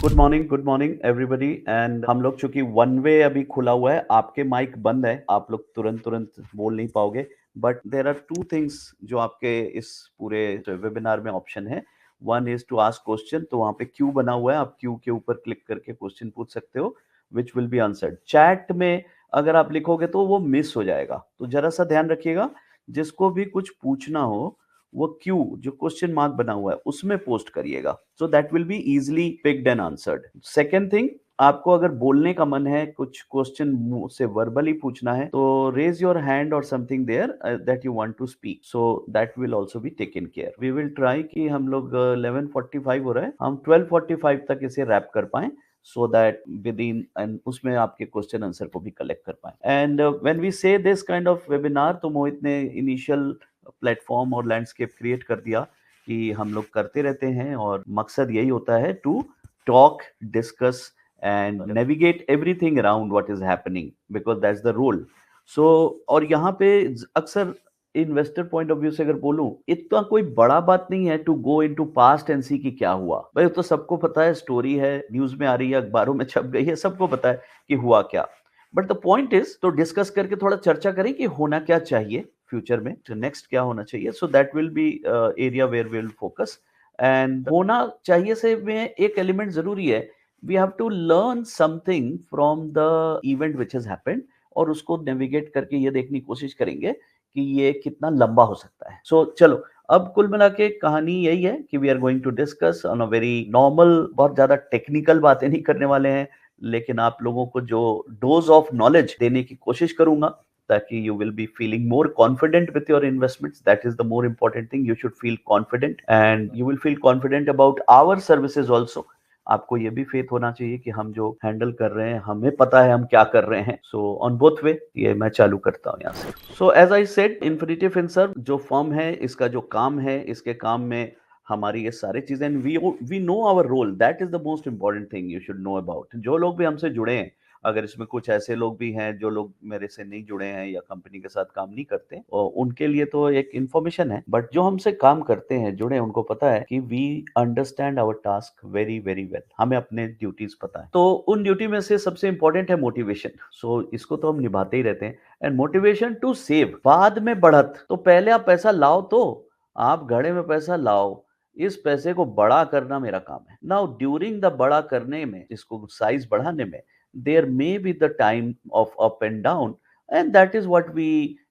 Good morning everybody. And हम लोग चूंकि वन वे अभी खुला हुआ है, आपके माइक बंद है, आप लोग तुरंत तुरंत बोल नहीं पाओगे। But there are two things जो आपके इस पूरे वेबिनार में ऑप्शन है। One is to ask question, तो वहां पे क्यू बना हुआ है, आप क्यू के ऊपर क्लिक करके क्वेश्चन पूछ सकते हो which will be answered. Chat में अगर आप लिखोगे तो वो मिस हो जाएगा, तो जरा सा ध्यान रखिएगा। जिसको भी कुछ पूछना हो वो क्यू जो क्वेश्चन मार्क बना हुआ है उसमें पोस्ट करिएगा, सो that will be easily picked and answered. Second thing, आपको अगर बोलने का मन है, कुछ क्वेश्चन से वर्बली पूछना है, तो रेज योर हैंड और something there that you want to speak, so that will also be taken care. We will try कि हम लोग 11:45 हो रहा है, हम 12:45 तक इसे रैप कर पाए, so that within and उसमें आपके क्वेश्चन आंसर को भी कलेक्ट कर पाए। एंड व्हेन वी से दिस काइंड ऑफ वेबिनार, तो मोहित ने इनिशियल प्लेटफॉर्म और लैंडस्केप क्रिएट कर दिया कि हम लोग करते रहते हैं, और मकसद यही होता है to talk, discuss and navigate everything around what is happening, because that's the role. So और यहाँ पे अक्सर इन्वेस्टर पॉइंट ऑफ व्यू से अगर बोलूं, इतना कोई बड़ा बात नहीं है to go into past and see कि क्या हुआ। भाई तो सबको पता है, स्टोरी है, न्यूज में आ रही है, अखबारों में छप गई है, सबको पता है कि हुआ क्या। बट द पॉइंट इज, तो डिस्कस करके थोड़ा चर्चा करें कि होना क्या चाहिए फ्यूचर में, तो नेक्स्ट क्या होना चाहिए। So that will be area where will focus. And होना चाहिए से में एक एलिमेंट जरूरी है, we have to learn something from the event which has happened, और उसको नेविगेट करके ये देखने की कोशिश करेंगे कि ये कितना लंबा हो सकता है। सो चलो, अब कुल मिला के कहानी यही है कि we are going to discuss on a very normal, बहुत ज्यादा टेक्निकल बातें नहीं करने वाले हैं, लेकिन आप लोगों को जो डोज ऑफ नॉलेज देने की कोशिश करूंगा, ताकि you will be feeling more confident with your investments. That is the more important thing, you should feel confident and you will feel confident about our services also. आपको ये भी faith होना चाहिए कि हम जो हैंडल कर रहे हैं, हमें पता है हम क्या कर रहे हैं। सो ऑन बोथ वे, ये मैं चालू करता हूँ यहाँ से। So as I said, Infinity Finserv जो फर्म है, इसका जो काम है, इसके काम में हमारी ये सारी चीजें, we know our role, that is the most important thing you should know about. जो लोग भी हमसे जुड़े हैं, अगर इसमें कुछ ऐसे लोग भी हैं जो लोग मेरे से नहीं जुड़े हैं या कंपनी के साथ काम नहीं करते, और उनके लिए तो एक इंफॉर्मेशन है, बट जो हमसे काम करते हैं, जुड़े हैं, उनको पता है कि we understand our task very very well, हमें अपने ड्यूटीज पता है। तो उन ड्यूटी में से सबसे इंपॉर्टेंट है मोटिवेशन। सो इसको तो हम निभाते ही रहते हैं। एंड मोटिवेशन टू सेव, बाद में बढ़त, तो पहले आप पैसा लाओ, तो आप घड़े में पैसा लाओ, इस पैसे को बड़ा करना मेरा काम है। नाउ ड्यूरिंग द बड़ा करने में, इसको साइज बढ़ाने में, there may be the time of up and down, and that is what we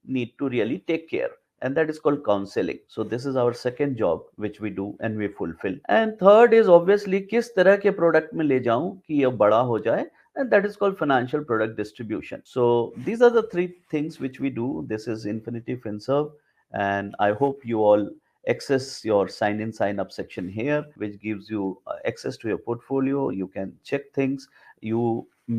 need to really take care, and that is called counseling. So this is our second job which we do and we fulfill. And third is obviously किस तरह के product में ले जाऊं कि ये बड़ा हो जाए, and that is called financial product distribution. So these are the three things which we do. This is Infinity FinServe, and I hope you all access your sign in sign up section here, which gives you access to your portfolio. You can check things. You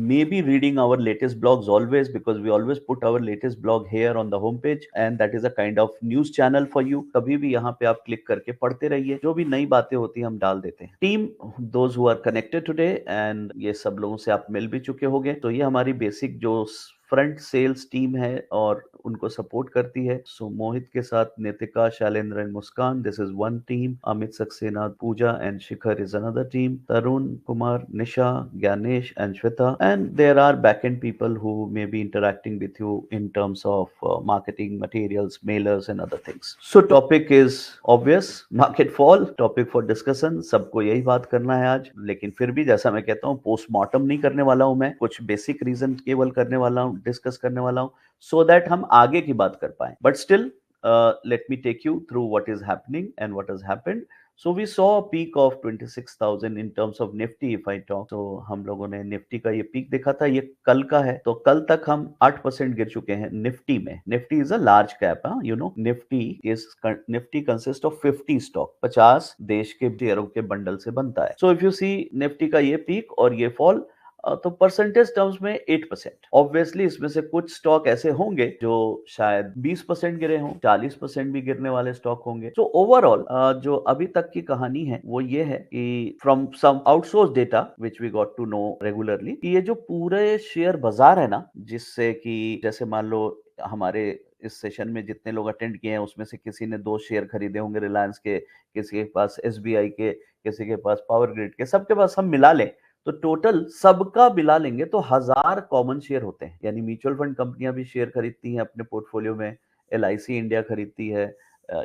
may be reading our latest blogs always, because we always put our latest blog here on the homepage, and that is a kind of news channel for you. कभी भी यहाँ पे आप click करके पढ़ते रहिए, जो भी नई बातें होती हैं हम डाल देते हैं। Team, those who are connected today, and ये सब लोगों से आप मिल भी चुके होंगे, तो ये हमारी बेसिक जो फ्रंट सेल्स टीम है और उनको सपोर्ट करती है। सो मोहित के साथ Nitika, Shailendra and Muskan, this is one team. Amit Saxena, Pooja and Shikhar is another team. Tarun Kumar, Nisha, Gyanesh and Shweta, and there are back end people who may be interacting with you in terms of marketing materials, mailers and other things. So topic is obvious, market fall, topic for discussion. सबको यही बात करना है आज, लेकिन फिर भी जैसा मैं कहता हूँ, पोस्टमार्टम नहीं करने वाला हूं मैं, कुछ बेसिक रीजन केवल करने वाला हूं, डिस्कस करने वाला हूं, so that हम आगे की बात कर पाए। But still, let me take you through what is happening and what has happened. So we saw a peak of 26,000 in terms of Nifty if I talk. So हम लोगों ने निफ्टी का ये पीक देखा था, ये कल का है, तो कल तक हम 8% गिर चुके हैं निफ्टी में। Nifty is a large cap, you know, Nifty consist of 50 stock, 50 देश के शेयरों के बंडल से बनता है। So if you see Nifty का ये पीक और ये फॉल, तो परसेंटेज टर्म्स में 8%। ऑब्वियसली इसमें से कुछ स्टॉक ऐसे होंगे जो शायद 20% गिरे हों, 40% भी गिरने वाले स्टॉक होंगे। तो ओवरऑल जो अभी तक की कहानी है वो ये है कि from some outsource data which we got to know regularly, कि ये जो पूरे शेयर बाजार है ना, जिससे कि जैसे मान लो हमारे इस सेशन में जितने लोग अटेंड किए हैं उसमें से किसी ने 2 शेयर खरीदे होंगे रिलायंस के, किसी के पास एसबीआई के, किसी के पास पावर ग्रिड के, सबके पास हम मिला लें तो टोटल सबका मिला लेंगे तो 1000 कॉमन शेयर होते हैं। यानी म्यूचुअल फंड कंपनियां भी शेयर खरीदती हैं अपने पोर्टफोलियो में, एलआईसी इंडिया खरीदती है,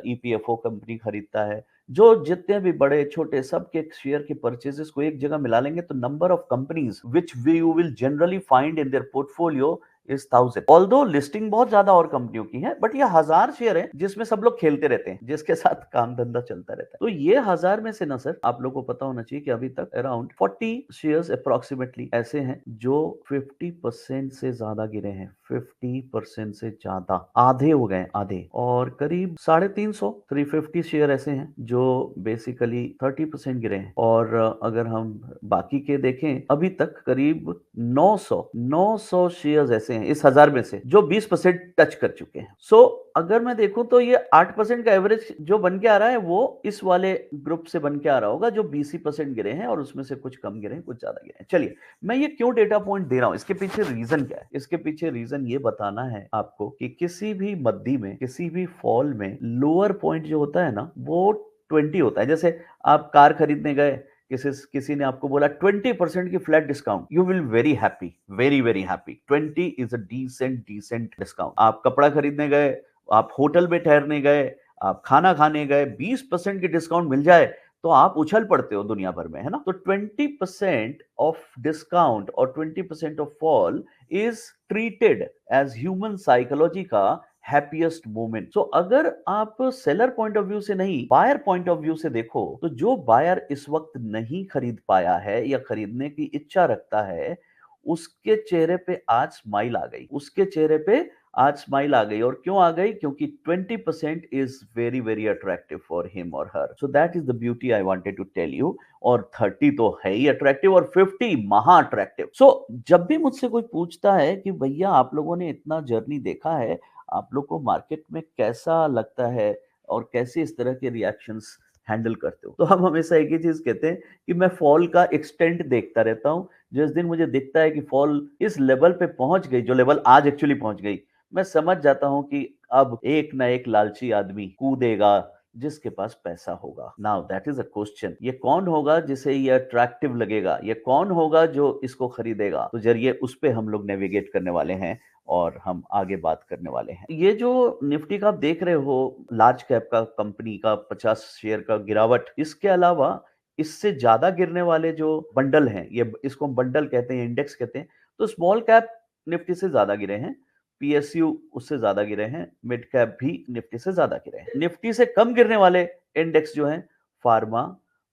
ईपीएफओ कंपनी खरीदता है। जो जितने भी बड़े छोटे सबके शेयर के परचेजेस को एक जगह मिला लेंगे तो number of companies which we you will generally find in their portfolio is 1000। Although listing बहुत ज्यादा और कंपनियों की है, बट ये 1000 शेयर है जिसमें सब लोग खेलते रहते हैं, जिसके साथ काम धंधा चलता रहता है। तो ये 1000 में से ना सर आप लोग को पता होना चाहिए कि अभी तक अराउंड 40 शेयर्स अप्रोक्सीमेटली ऐसे हैं जो 50% से ज्यादा गिरे हैं। 50% से ज्यादा, आधे हो गए, आधे। और करीब 350 350 शेयर ऐसे हैं जो बेसिकली 30% गिरे हैं। और अगर हम बाकी के देखें, अभी तक करीब 900 शेयर्स ऐसे हैं इस 1000 में से जो 20% टच कर चुके हैं। सो अगर मैं देखूं तो ये 8% का एवरेज जो बन के आ रहा है वो इस वाले ग्रुप से बन के आ रहा होगा जो 20% गिरे हैं, और उसमें से कुछ कम गिरे हैं, कुछ ज्यादा गिरे हैं। चलिए, मैं ये क्यों डेटा पॉइंट दे रहा हूं, इसके पीछे रीजन क्या है? इसके पीछे रीजन ये बताना है आपको कि किसी भी मद्दी में, किसी भी फॉल में लोअर पॉइंट जो होता है ना वो 20 होता है। जैसे आप कार खरीदने गए, किसी ने आपको बोला 20% की flat discount, you will very happy, very very happy. 20 is a decent discount. आप कपड़ा खरीदने गए, आप होटल में ठहरने गए, आप खाना खाने गए, 20% की डिस्काउंट मिल जाए तो आप उछल पड़ते हो दुनिया भर में, है ना? तो 20% ऑफ डिस्काउंट और 20% off fall is treated as human psychology का हैप्पीएस्ट मोमेंट। सो अगर आप सेलर पॉइंट ऑफ व्यू से नहीं, बायर पॉइंट ऑफ व्यू से देखो, तो जो बायर इस वक्त नहीं खरीद पाया है या खरीदने की इच्छा रखता है, उसके चेहरे पे आज स्माइल आ गई, उसके चेहरे पे आज स्माइल आ गई। और क्यों आ गई? क्योंकि 20% is very very attractive for him और her. So that is the beauty I wanted to tell you. और 30 तो है ही अट्रैक्टिव, और 50 महा अट्रैक्टिव। सो जब भी मुझसे कोई पूछता है कि भैया आप लोगों ने इतना जर्नी देखा है, आप लोग को मार्केट में कैसा लगता है और कैसे इस तरह के रिएक्शंस हैंडल करते हो, तो हम हमेशा एक ही चीज कहते हैं कि मैं फॉल का एक्सटेंट देखता रहता हूं। जिस दिन मुझे दिखता है कि फॉल इस लेवल पे पहुंच गई, जो लेवल आज एक्चुअली पहुंच गई, मैं समझ जाता हूं कि अब एक ना एक लालची आदमी कूदेगा जिसके पास पैसा होगा। Now that is a question, ये कौन होगा जिसे ये अट्रैक्टिव लगेगा, ये कौन होगा जो इसको खरीदेगा? तो जरिए उस पे हम लोग नेविगेट करने वाले हैं और हम आगे बात करने वाले हैं। ये जो निफ्टी का आप देख रहे हो, लार्ज कैप का कंपनी का 50 शेयर का गिरावट, इसके अलावा इससे ज्यादा गिरने वाले जो बंडल हैं, ये इसको हम बंडल कहते हैं, इंडेक्स कहते हैं। तो स्मॉल कैप निफ्टी से ज्यादा गिरे हैं, पीएसयू उससे ज्यादा गिरे हैं, मिड कैप भी निफ्टी से ज्यादा गिरे हैं। निफ्टी से कम गिरने वाले इंडेक्स जो हैं, फार्मा,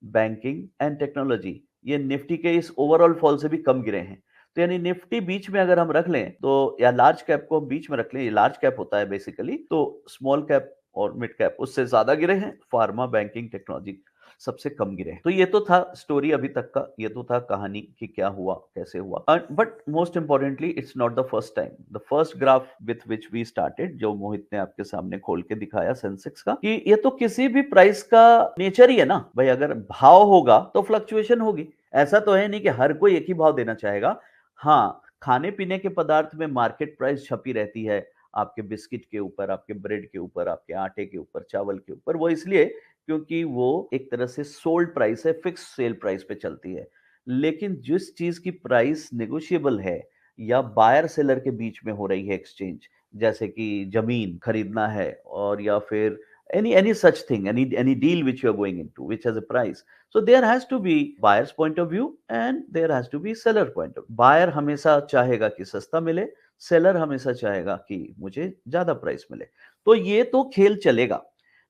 बैंकिंग एंड टेक्नोलॉजी, ये निफ्टी के इस ओवरऑल फॉल से भी कम गिरे हैं। तो यानी निफ्टी बीच में अगर हम रख लें तो, या लार्ज कैप को हम बीच में रख लें, ये लार्ज कैप होता है बेसिकली, तो स्मॉल कैप और मिड कैप उससे ज्यादा गिरे हैं, फार्मा, बैंकिंग, टेक्नोलॉजी सबसे कम गिरे हैं। तो ये तो था स्टोरी अभी तक का, ये तो था कहानी कि क्या हुआ, कैसे हुआ। But most importantly it's not the first time. The first graph with which we started, जो मोहित ने आपके सामने खोल के दिखाया सेंसेक्स का, कि ये तो किसी भी प्राइस का नेचर ही है ना भाई। अगर भाव होगा तो फ्लक्चुएशन होगी। ऐसा तो है नहीं कि हर कोई एक ही भाव देना चाहेगा। हाँ, खाने पीने के पदार्थ में मार्केट प्राइस छपी रहती है, आपके बिस्किट के ऊपर, आपके ब्रेड के ऊपर, आपके आटे के ऊपर, चावल के ऊपर। वो इसलिए क्योंकि वो एक तरह से सोल्ड प्राइस है, फिक्स सेल प्राइस पे चलती है। लेकिन जिस चीज की प्राइस नेगोशिएबल है या बायर सेलर के बीच में हो रही है एक्सचेंज, जैसे कि जमीन खरीदना है, और या फिर any such thing, any deal which you are going into which has a price, so there has to be buyer's point of view and there has to be seller point of view. Buyer हमेशा चाहेगा कि सस्ता मिले, seller हमेशा चाहेगा कि मुझे ज्यादा प्राइस मिले। तो ये तो खेल चलेगा।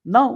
Now,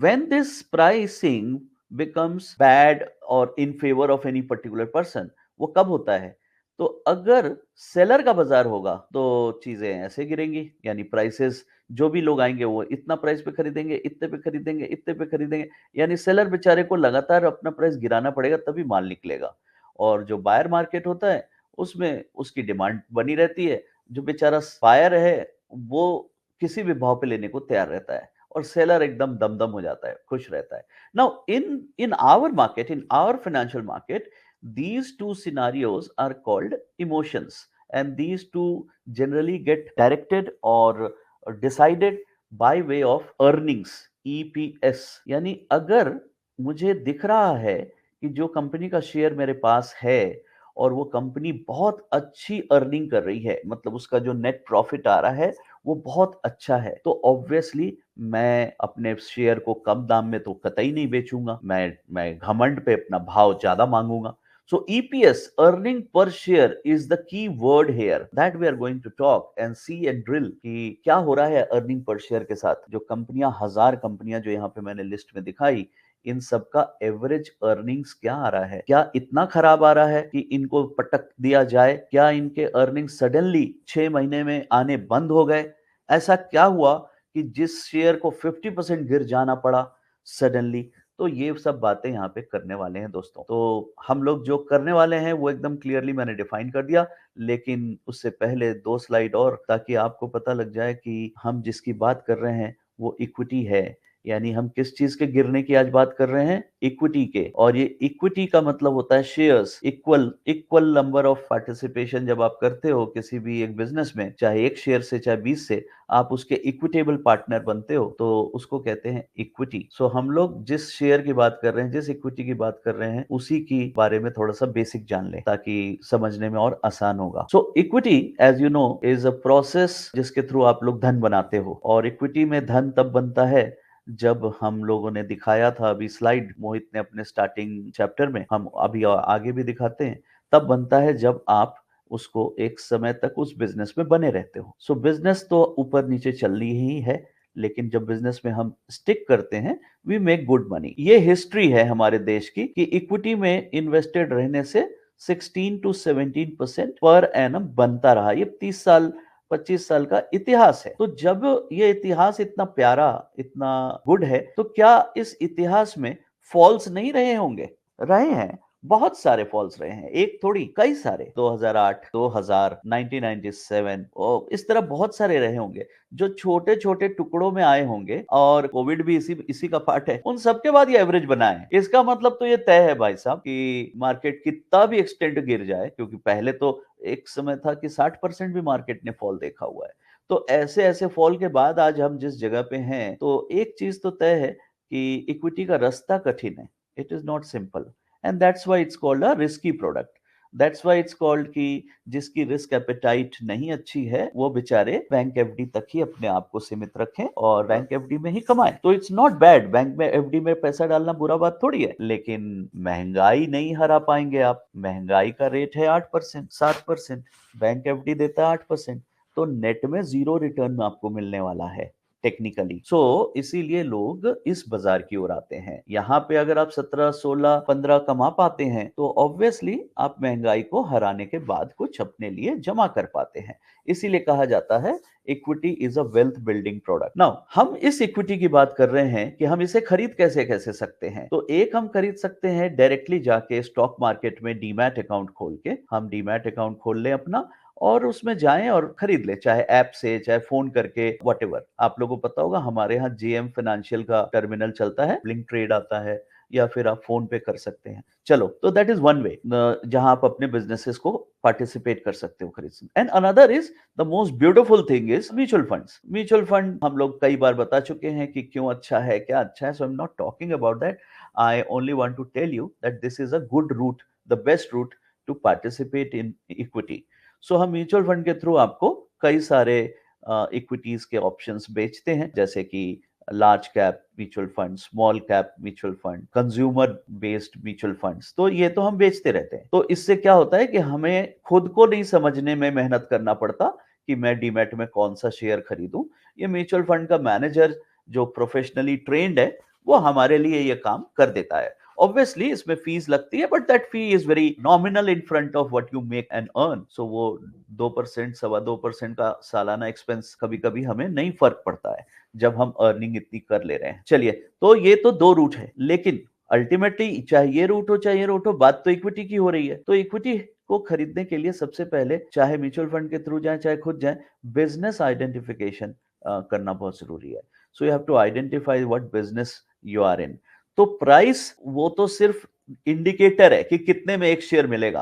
when this pricing becomes bad or in favor of any particular person, वो कब होता है? तो अगर सेलर का बाजार होगा तो चीजें ऐसे गिरेंगी, यानी प्राइसेस, जो भी लोग आएंगे वो इतना प्राइस पे खरीदेंगे, इतने पे खरीदेंगे, इतने पे खरीदेंगे। यानी सेलर बेचारे को लगातार अपना प्राइस गिराना पड़ेगा तभी माल निकलेगा। और जो बायर मार्केट होता है उसमें उसकी डिमांड बनी रहती है। जो बेचारा बायर है वो किसी भी भाव पे लेने को तैयार रहता है, और सेलर एकदम दमदम हो जाता है, खुश रहता है। Now in our market, in our financial market, these two scenarios are called emotions, and these two generally get directed or decided by way of earnings, EPS. यानी अगर मुझे दिख रहा है कि जो कंपनी का शेयर मेरे पास है और वो कंपनी बहुत अच्छी अर्निंग कर रही है, मतलब उसका जो नेट प्रॉफिट आ रहा है वो बहुत अच्छा है, तो ऑब्वियसली मैं अपने शेयर को कम दाम में तो कतई नहीं बेचूंगा, मैं घमंड पे अपना भाव ज्यादा मांगूंगा। So EPS, earning per share, is the key word here that we are going to talk and see and drill कि क्या हो रहा है अर्निंग पर शेयर के साथ। जो कंपनियां, 1000 कंपनियां जो यहाँ पे मैंने लिस्ट में दिखाई, इन सब का एवरेज अर्निंग्स क्या आ रहा है? क्या इतना खराब आ रहा है कि इनको पटक दिया जाए? क्या इनके अर्निंग्स सडनली 6 महीने में आने बंद हो गए? ऐसा क्या हुआ कि जिस शेयर को 50% गिर जाना पड़ा सडनली? तो ये सब बातें यहाँ पे करने वाले हैं दोस्तों। तो हम लोग जो करने वाले हैं वो एकदम क्लियरली मैंने डिफाइन कर दिया, लेकिन उससे पहले 2 स्लाइड और, ताकि आपको पता लग जाए कि हम जिसकी बात कर रहे हैं वो इक्विटी है। यानी हम किस चीज के गिरने की आज बात कर रहे हैं? इक्विटी के। और ये इक्विटी का मतलब होता है shares, equal equal number of participation. जब आप करते हो किसी भी एक बिजनेस में, चाहे 1 शेयर से चाहे 20 से, आप उसके इक्विटेबल पार्टनर बनते हो, तो उसको कहते हैं इक्विटी। सो हम लोग जिस शेयर की बात कर रहे हैं, जिस इक्विटी की बात कर रहे हैं, उसी की बारे में थोड़ा सा बेसिक जान लें ताकि समझने में और आसान होगा। So equity, as you know, is a process जिसके थ्रू आप लोग धन बनाते हो। और इक्विटी में धन तब बनता है जब हम लोगों ने दिखाया था, अभी स्लाइड मोहित ने अपने स्टार्टिंग चैप्टर में, हम अभी आगे भी दिखाते हैं, तब बनता है जब आप उसको एक समय तक उस बिजनेस में बने रहते हो। सो बिजनेस तो ऊपर नीचे चलनी ही है, लेकिन जब बिजनेस में हम स्टिक करते हैं, वी मेक गुड मनी। ये हिस्ट्री है हमारे देश की कि इक्विटी में इन्वेस्टेड रहने से 16 to 17% पर एनम बनता रहा। ये 30 साल 25 साल का इतिहास है। तो जब ये इतिहास इतना प्यारा, इतना गुड है, तो क्या इस इतिहास में फॉल्स नहीं रहे होंगे? रहे हैं, बहुत सारे फॉल्स रहे हैं, एक थोड़ी, कई सारे। 2008, 2000, 1997 और इस तरह बहुत सारे रहे होंगे जो छोटे छोटे टुकड़ों में आए होंगे, और कोविड भी इसी इसी का पार्ट है। उन सबके बाद ये एवरेज बना है। इसका मतलब तो ये तय है भाई साहब कि मार्केट कितना भी एक्सटेंड गिर जाए, क्योंकि पहले तो एक समय था कि 60% भी मार्केट ने फॉल देखा हुआ है। तो ऐसे ऐसे फॉल के बाद आज हम जिस जगह पे हैं, तो एक चीज तो तय है कि इक्विटी का रास्ता कठिन है। It is not simple, and that's why it's called a risky product. That's why it's called कि जिसकी रिस्क एपेटाइट नहीं अच्छी है, वो बेचारे बैंक एफडी तक ही अपने आप को सीमित रखें और बैंक एफडी में ही कमाएं। तो इट्स नॉट बैड, बैंक में एफडी में पैसा डालना बुरा बात थोड़ी है, लेकिन महंगाई नहीं हरा पाएंगे आप। महंगाई का रेट है 8%, 7%, बैंक एफडी देता है 8%, तो नेट में जीरो रिटर्न आपको मिलने वाला है टेक्निकली। सो इसीलिए लोग इस बाजार की ओर आते हैं। यहाँ पे अगर आप 17, 16, 15 कमा पाते हैं, तो ऑब्वियसली आप महंगाई को हराने के बाद कुछ अपने लिए जमा कर पाते हैं। इसीलिए कहा जाता है equity is a wealth building product. Now हम इस इक्विटी की बात कर रहे हैं कि हम इसे खरीद कैसे कैसे सकते हैं। तो एक, हम खरीद सकते हैं डायरेक्टली जाके स्टॉक मार्केट में डीमैट अकाउंट खोल के। हम डीमैट अकाउंट खोल लें अपना, और उसमें जाएं और खरीद लें, चाहे ऐप से, चाहे फोन करके, व्हाटएवर। आप लोगों को पता होगा हमारे यहाँ जेएम फाइनेंशियल का टर्मिनल चलता है, लिंक ट्रेड आता है, या फिर आप फोन पे कर सकते हैं। चलो, तो दैट इज वन वे जहां आप अपने बिजनेसेस को पार्टिसिपेट कर सकते हो खरीद। And another is the most beautiful thing is mutual funds. Mutual fund हम लोग कई बार बता चुके हैं कि क्यों अच्छा है, क्या अच्छा है। So I am not talking about that. I only want to tell you that this is a good route, the best route to participate in equity. So हम म्यूचुअल फंड के थ्रू आपको कई सारे इक्विटीज के options बेचते हैं, जैसे कि large cap mutual fund, small cap mutual fund, consumer based mutual funds. तो ये तो हम बेचते रहते हैं। तो इससे क्या होता है कि हमें खुद को नहीं समझने में मेहनत करना पड़ता कि मैं डीमैट में कौन सा शेयर खरीदूं। ये म्यूचुअल फंड का मैनेजर जो प्रोफेशनली ट्रेंड है, वो हमारे लिए ये काम कर देता है। ऑब्वियसली इसमें फीस लगती है, but that fee is very nominal in front of what you make and earn. So वो 2%, 2.25% का सालाना एक्सपेंस कभी कभी हमें नहीं फर्क पड़ता है जब हम अर्निंग इतनी कर ले रहे हैं। चलिए, तो ये तो दो रूट है, लेकिन अल्टीमेटली चाहे ये रूट हो चाहे ये रूट हो, बात तो इक्विटी की हो रही है। तो इक्विटी को खरीदने के लिए सबसे पहले, चाहे म्यूचुअल फंड के थ्रू जाए चाहे खुद जाए, बिजनेस आइडेंटिफिकेशन करना बहुत जरूरी है। So you have to identify what business you are in. तो प्राइस वो तो सिर्फ इंडिकेटर है कि कितने में एक शेयर मिलेगा,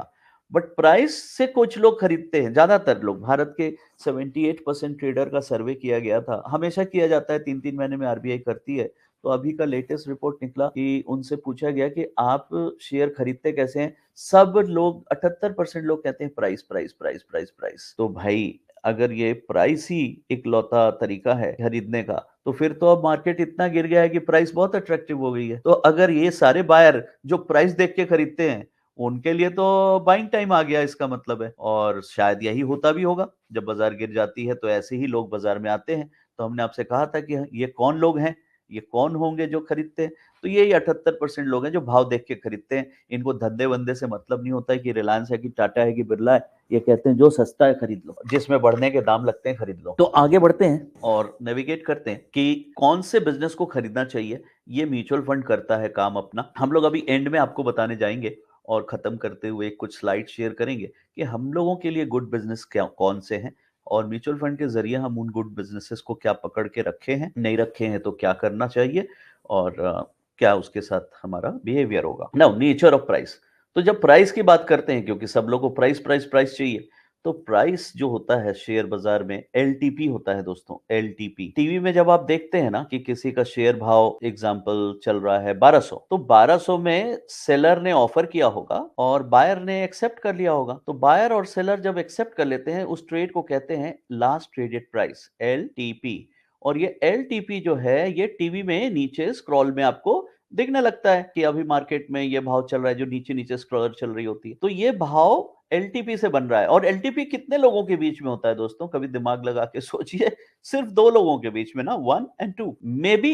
बट प्राइस से कुछ लोग खरीदते हैं, ज्यादातर लोग। भारत के 78% ट्रेडर का सर्वे किया गया था, हमेशा किया जाता है, 3-3 महीने में आरबीआई करती है। तो अभी का लेटेस्ट रिपोर्ट निकला कि उनसे पूछा गया कि आप शेयर खरीदते कैसे हैं? सब लोग 78% लोग कहते हैं price, price, price, price, price. तो भाई अगर ये प्राइस ही इकलौता तरीका है खरीदने का, तो फिर तो अब मार्केट इतना गिर गया है कि प्राइस बहुत अट्रैक्टिव हो गई है। तो अगर ये सारे बायर जो प्राइस देख के खरीदते हैं, उनके लिए तो बाइंग टाइम आ गया इसका मतलब है। और शायद यही होता भी होगा, जब बाजार गिर जाती है तो ऐसे ही लोग बाजार में आते हैं। तो हमने आपसे कहा था कि ये कौन लोग हैं, ये कौन होंगे जो खरीदते हैं? तो यही 78% लोग हैं जो भाव देख के खरीदते हैं। इनको धंधे वंदे से मतलब नहीं होता है कि रिलायंस है कि टाटा है कि बिरला है। ये कहते हैं जो सस्ता है खरीद लो, जिसमें बढ़ने के दाम लगते हैं खरीद लो। तो आगे बढ़ते हैं और नेविगेट करते हैं कि कौन से बिजनेस को खरीदना चाहिए। ये म्यूचुअल फंड करता है काम अपना। हम लोग अभी एंड में आपको बताने जाएंगे और खत्म करते हुए कुछ स्लाइड शेयर करेंगे कि हम लोगों के लिए गुड बिजनेस क्या कौन से हैं, और म्यूचुअल फंड के जरिए हम उन गुड बिजनेसेस को क्या पकड़ के रखे हैं, नहीं रखे हैं तो क्या करना चाहिए, और क्या उसके साथ हमारा बिहेवियर होगा। Now nature of price. तो जब प्राइस की बात करते हैं, क्योंकि सब लोगों को प्राइस प्राइस प्राइस चाहिए, तो प्राइस जो होता है शेयर बाजार में एलटीपी होता है दोस्तों, एलटीपी। टीवी में जब आप देखते हैं ना कि किसी का शेयर भाव एग्जांपल चल रहा है 1200, तो 1200 में सेलर ने ऑफर किया होगा और बायर ने एक्सेप्ट कर लिया होगा। तो बायर और सेलर जब एक्सेप्ट कर लेते हैं, उस ट्रेड को कहते हैं लास्ट ट्रेडेड प्राइस, एलटीपी। और ये एलटीपी जो है, ये टीवी में नीचे स्क्रॉल में आपको दिखने लगता है कि अभी मार्केट में ये भाव चल रहा है, जो नीचे नीचे स्क्रॉलर चल रही होती है। तो ये भाव एलटीपी से बन रहा है। और एलटीपी कितने लोगों के बीच में होता है दोस्तों? कभी दिमाग लगा के सोचिए, सिर्फ दो लोगों के बीच में ना, 1 एंड 2। मे बी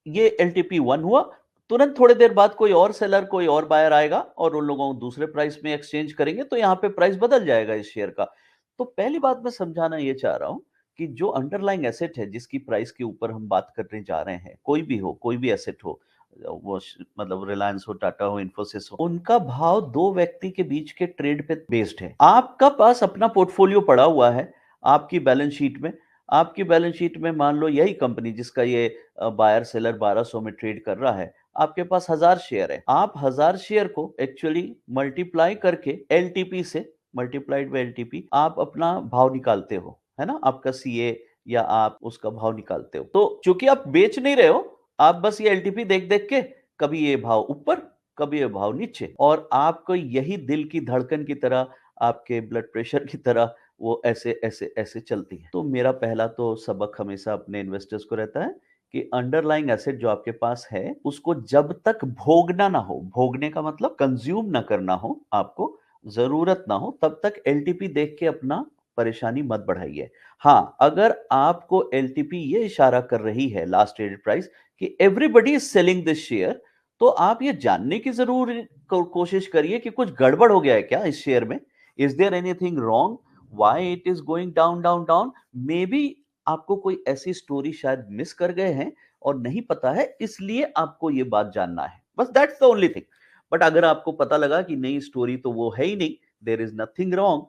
ये एलटीपी 1 हुआ, तुरंत थोड़ी देर बाद कोई और सेलर, कोई और बायर आएगा और उन लोगों को दूसरे प्राइस में एक्सचेंज करेंगे, तो यहाँ पे प्राइस बदल जाएगा इस शेयर का। तो पहली बात मैं समझाना ये चाह रहा हूं कि जो अंडरलाइंग एसेट है, जिसकी प्राइस के ऊपर हम बात करने जा रहे हैं, कोई भी हो, कोई भी एसेट हो, वो मतलब रिलायंस हो, टाटा हो, इन्फोसिस हो, उनका भाव दो व्यक्ति के बीच के ट्रेड पे बेस्ड है। आपका पास अपना पोर्टफोलियो पड़ा हुआ है आपकी बैलेंस शीट में। आपकी बैलेंस शीट में मान लो यही कंपनी जिसका ये बायर सेलर 1200 में ट्रेड कर रहा है, आपके पास 1000 शेयर है। आप 1000 शेयर को एक्चुअली मल्टीप्लाई करके एलटीपी से, मल्टीप्लाइड बाय एलटीपी, आप अपना भाव निकालते हो, है ना, आपका सीए, या आप उसका भाव निकालते हो। तो चूंकि आप बेच नहीं रहे हो, आप बस ये एलटीपी देख देख के, कभी ये भाव ऊपर, कभी ये भाव नीचे, और आपको यही दिल की धड़कन की तरह, आपके ब्लड प्रेशर की तरह वो ऐसे ऐसे ऐसे चलती है। तो मेरा पहला तो सबक हमेशा अपने इन्वेस्टर्स को रहता है कि अंडरलाइंग एसेट जो आपके पास है, उसको जब तक भोगना ना हो, भोगने का मतलब कंज्यूम ना करना हो, आपको जरूरत ना हो, तब तक एलटीपी देख के अपना परेशानी मत बढ़ाइए। हाँ, अगर आपको एलटीपी ये इशारा कर रही है, लास्ट ट्रेडेड प्राइस, कि everybody is selling this share, तो आप ये जानने की जरूर कोशिश करिए कि कुछ गड़बड़ हो गया है क्या इस शेयर में। Is there anything wrong? Why it is going down down down? May be आपको कोई ऐसी स्टोरी शायद मिस कर गए हैं और नहीं पता है, इसलिए आपको ये बात जानना है, बस that's the only thing. But अगर आपको पता लगा कि नई स्टोरी तो वो है ही नहीं, there is nothing wrong,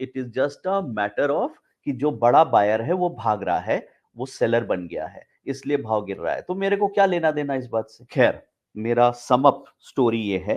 it is just a matter of कि जो बड़ा बायर है वो भाग रहा है, वो सेलर बन गया है, इसलिए भाव गिर रहा है। तो मेरे को क्या लेना देना इस बात से? खैर, मेरा सम अप स्टोरी ये है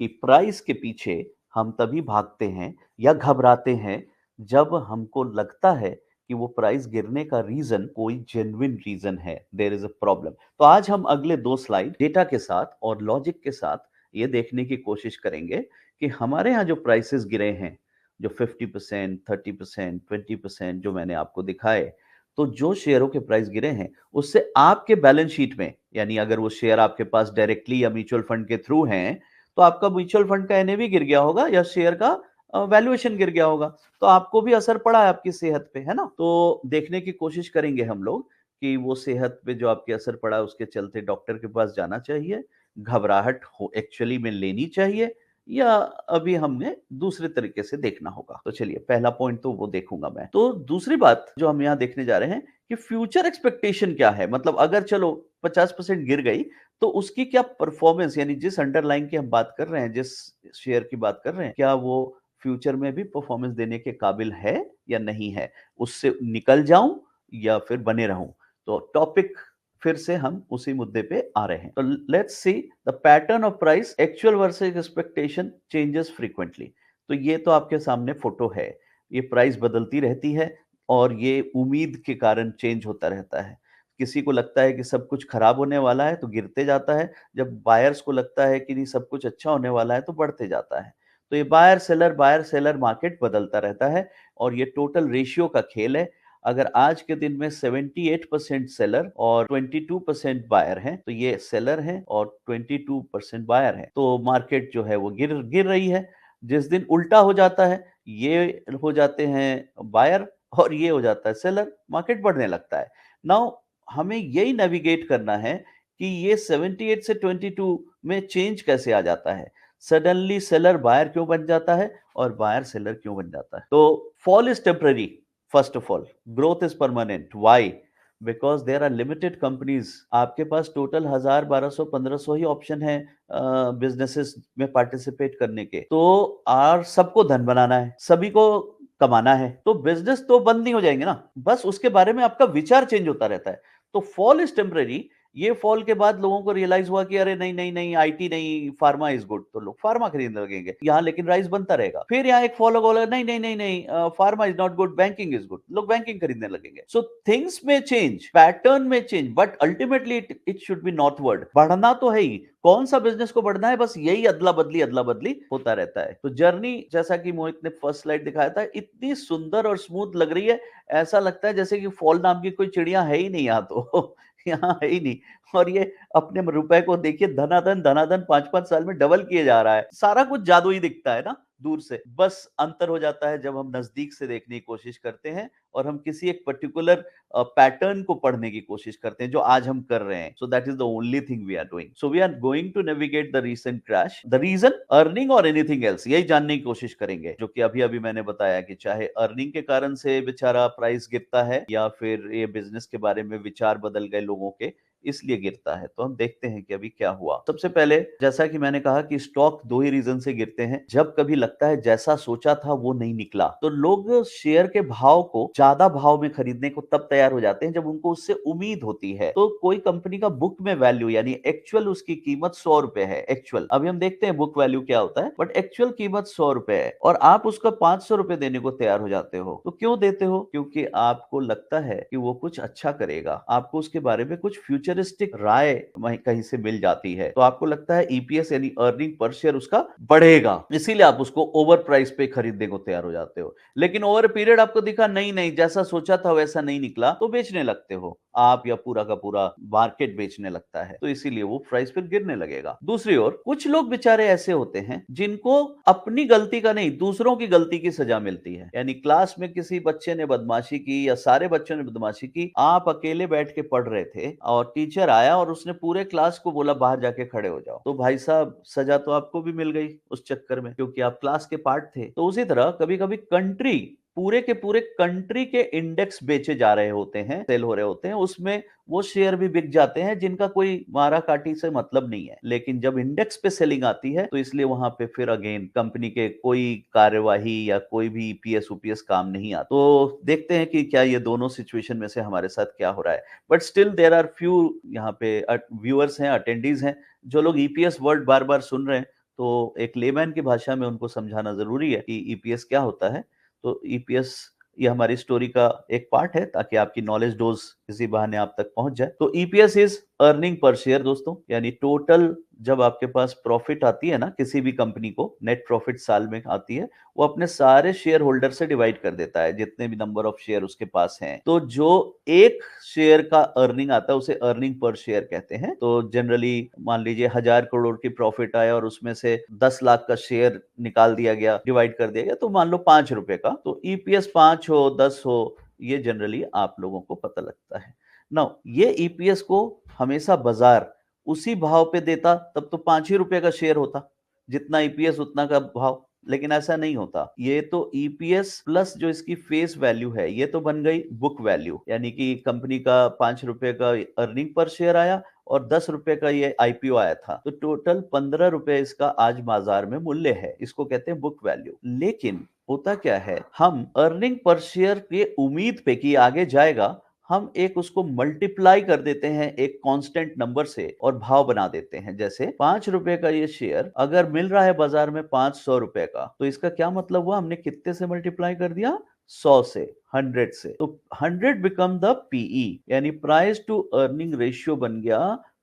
कि प्राइस के पीछे हम तभी भागते हैं या घबराते हैं जब हमको लगता है कि वो प्राइस गिरने का रीजन कोई जेन्युइन रीजन है, देयर इज अ प्रॉब्लम। तो आज हम अगले 2 स्लाइड डेटा के साथ और लॉजिक के साथ ये देखने की कोशिश करेंगे कि हमारे यहाँ जो प्राइसेस गिरे हैं, जो 50%, 30%, 20% जो मैंने आपको दिखाए, तो जो शेयरों के प्राइस गिरे हैं, उससे आपके बैलेंस शीट में, यानी अगर वो शेयर आपके पास डायरेक्टली या म्यूचुअल फंड के थ्रू हैं, तो आपका म्यूचुअल फंड का एनएवी गिर गया होगा या शेयर का वैल्यूएशन गिर गया होगा। तो आपको भी असर पड़ा है आपकी सेहत पे, है ना? तो देखने की कोशिश करेंगे हम लोग कि वो सेहत पे जो आपके असर पड़ा है, उसके चलते डॉक्टर के पास जाना चाहिए, घबराहट हो एक्चुअली में लेनी चाहिए, या अभी हमने दूसरे तरीके से देखना होगा। तो चलिए, पहला पॉइंट तो वो देखूंगा मैं। तो दूसरी बात जो हम यहाँ देखने जा रहे हैं कि फ्यूचर एक्सपेक्टेशन क्या है। मतलब अगर चलो 50% गिर गई, तो उसकी क्या परफॉर्मेंस, यानी जिस अंडरलाइन की हम बात कर रहे हैं, जिस शेयर की बात कर रहे हैं, क्या वो फ्यूचर में भी परफॉर्मेंस देने के काबिल है या नहीं है? उससे निकल जाऊं या फिर बने रहूं? तो टॉपिक फिर से हम उसी मुद्दे पे आ रहे हैं। तो let's see the pattern of price, actual versus expectation changes frequently. तो ये तो आपके सामने फोटो है। ये प्राइस बदलती रहती है और ये उम्मीद के कारण चेंज होता रहता है। किसी को लगता है कि सब कुछ खराब होने वाला है तो गिरते जाता है, जब बायर्स को लगता है कि नहीं सब कुछ अच्छा होने वाला है तो बढ़ते जाता है। तो ये बायर सेलर मार्केट बदलता रहता है और ये टोटल रेशियो का खेल है। अगर आज के दिन में 78% सेलर और 22% बायर हैं, तो ये सेलर हैं और 22% बायर हैं। तो मार्केट जो है वो गिर गिर रही है। जिस दिन उल्टा हो जाता है, ये हो जाते हैं बायर और ये हो जाता है सेलर, मार्केट बढ़ने लगता है। नाउ हमें यही नेविगेट करना है कि ये 78 से 22 में चेंज कैसे आ जाता है। सडनली सेलर बायर क्यों बन जाता है और बायर सेलर क्यों बन जाता है। तो fall is temporary, first of all growth is permanent. Why? Because there are limited companies. आपके पास टोटल 1000 1200 1500 ही ऑप्शन है बिजनेसेस में पार्टिसिपेट करने के। तो और सबको धन बनाना है, सभी को कमाना है, तो बिजनेस तो बंद नहीं हो जाएंगे ना, बस उसके बारे में आपका विचार चेंज होता रहता है। तो फॉल इज टेम्पररी। ये फॉल के बाद लोगों को रियलाइज हुआ कि अरे नहीं नहीं नहीं, आईटी नहीं, फार्मा इज गुड, तो लोग फार्मा खरीदने लगेंगे यहाँ, लेकिन राइस बनता रहेगा। फिर यहाँ एक फॉल होगा, नहीं नहीं नहीं नहीं, pharma is not good, banking is good, लोग बैंकिंग खरीदने लगेंगे। सो थिंग्स में चेंज, पैटर्न में change, but ultimately it should be northward. बढ़ना तो है ही, कौन सा बिजनेस को बढ़ना है, बस यही अदला बदली होता रहता है। तो जर्नी, जैसा कि मोहित ने फर्स्ट स्लाइड दिखाया था, इतनी सुंदर और स्मूथ लग रही है, ऐसा लगता है जैसे कि फॉल नाम की कोई चिड़िया है ही नहीं यहाँ तो यहाँ है ही नहीं। और ये अपने रुपए को देखिए धनाधन 5-5 साल में डबल किए जा रहा है। सारा कुछ जादू ही दिखता है ना दूर से। बस अंतर हो जाता है जब हम नजदीक से देखने की कोशिश करते हैं और हम किसी एक पर्टिकुलर पैटर्न को पढ़ने की कोशिश करते हैं, जो आज हम कर रहे हैं। So that is the only thing we are doing. So we are going to navigate the recent crash, the reason, earning और एनीथिंग एल्स, यही जानने की कोशिश करेंगे। जो कि अभी अभी मैंने बताया कि चाहे अर्निंग के कारण से बेचारा प्राइस गिरता है या फिर ये बिजनेस के बारे में विचार बदल गए लोगों के, इसलिए गिरता है। तो हम देखते हैं कि अभी क्या हुआ। सबसे पहले, जैसा कि मैंने कहा कि स्टॉक दो ही रीजन से गिरते हैं। जब कभी लगता है जैसा सोचा था वो नहीं निकला, तो लोग शेयर के भाव को ज्यादा भाव में खरीदने को तब तैयार हो जाते हैं जब उनको उससे उम्मीद होती है। तो कोई कंपनी का बुक में वैल्यू यानी एक्चुअल उसकी कीमत 100 रुपए है, एक्चुअल, अभी हम देखते हैं बुक वैल्यू क्या होता है, बट एक्चुअल कीमत 100 रुपए है और आप उसका 500 रुपए देने को तैयार हो जाते हो। तो क्यों देते हो? क्योंकि आपको लगता है कि वो कुछ अच्छा करेगा, आपको उसके बारे में कुछ फ्यूचरिस्टिक राय वहीं कहीं से मिल जाती है। तो आपको लगता है ईपीएस यानी अर्निंग पर शेयर उसका बढ़ेगा, इसीलिए आप उसको ओवर प्राइस पे खरीदने को तैयार हो जाते हो। लेकिन ओवर पीरियड आपको दिखा नहीं नहीं, जैसा सोचा था वैसा नहीं निकला, तो बेचने लगते हो आप, या पूरा का पूरा मार्केट बेचने लगता है। तो इसीलिए वो प्राइस फिर गिरने लगेगा। दूसरी ओर कुछ लोग बेचारे ऐसे होते हैं जिनको अपनी गलती का नहीं, दूसरों की गलती की सजा मिलती है। यानी क्लास में किसी बच्चे ने बदमाशी की या सारे बच्चों ने बदमाशी की, आप अकेले बैठ के पढ़ रहे थे और टीचर आया और उसने पूरे क्लास को बोला बाहर जाके खड़े हो जाओ, तो भाई साहब सजा तो आपको भी मिल गई उस चक्कर में, क्योंकि आप क्लास के पार्ट थे। तो उसी तरह कभी कभी कंट्री, पूरे के पूरे कंट्री के इंडेक्स बेचे जा रहे होते हैं, सेल हो रहे होते हैं, उसमें वो शेयर भी बिक जाते हैं जिनका कोई मारा काटी से मतलब नहीं है। लेकिन जब इंडेक्स पे सेलिंग आती है तो इसलिए वहां पे फिर अगेन कंपनी के कोई कार्यवाही या कोई भी ईपीएस यूपीएस काम नहीं आता। तो देखते हैं कि क्या ये दोनों सिचुएशन में से हमारे साथ क्या हो रहा है। But still there are few यहाँ पे व्यूअर्स हैं, अटेंडीज हैं, जो लोग ईपीएस वर्ड बार बार सुन रहे हैं। तो एक लेमैन की भाषा में उनको समझाना जरूरी है कि ईपीएस क्या होता है। तो ईपीएस ये हमारी स्टोरी का एक पार्ट है, ताकि आपकी नॉलेज डोज इसी बहाने आप तक पहुंच जाए। तो EPS is earning per share दोस्तों, यानी टोटल जब आपके पास प्रॉफिट आती है ना किसी भी कंपनी को, नेट प्रॉफिट साल में आती है, वो अपने सारे शेयर होल्डर से डिवाइड कर देता है, जितने भी नंबर ऑफ शेयर उसके पास हैं। तो जो एक शेयर का अर्निंग आता है उसे अर्निंग पर शेयर कहते हैं। तो जनरली मान लीजिए 1000 करोड़ की प्रॉफिट आया और उसमें से 10 लाख का शेयर निकाल दिया गया, डिवाइड कर दिया गया, तो मान लो 5 रुपए का, तो ईपीएस 5 हो 10 हो, ये जनरली आप लोगों को पता लगता है ना। ये ईपीएस को हमेशा बाजार उसी भाव पे देता, तब तो 5 ही रुपए का शेयर होता, जितना ईपीएस उतना का भाव। लेकिन ऐसा नहीं होता, ये तो ईपीएस प्लस जो इसकी फेस वैल्यू है, ये तो बन गई बुक वैल्यू, यानी कि कंपनी का 5 रुपए का अर्निंग पर शेयर आया और 10 रुपए का ये आईपीओ आया था, तो टोटल 15 रुपए इसका आज बाजार में मूल्य है। इसको कहते हैं बुक वैल्यू। लेकिन होता क्या है, हम अर्निंग पर शेयर की उम्मीद पे कि आगे जाएगा, हम एक उसको मल्टीप्लाई कर देते हैं एक कांस्टेंट नंबर से और भाव बना देते हैं। जैसे 5 रुपए का ये शेयर अगर मिल रहा है बाजार में 500 रुपए का, तो इसका क्या मतलब हुआ, हमने कितने से मल्टीप्लाई कर दिया, 100 से, 100 से। तो 100 बिकम द पीई, यानी प्राइस टू अर्निंग रेशियो बन गया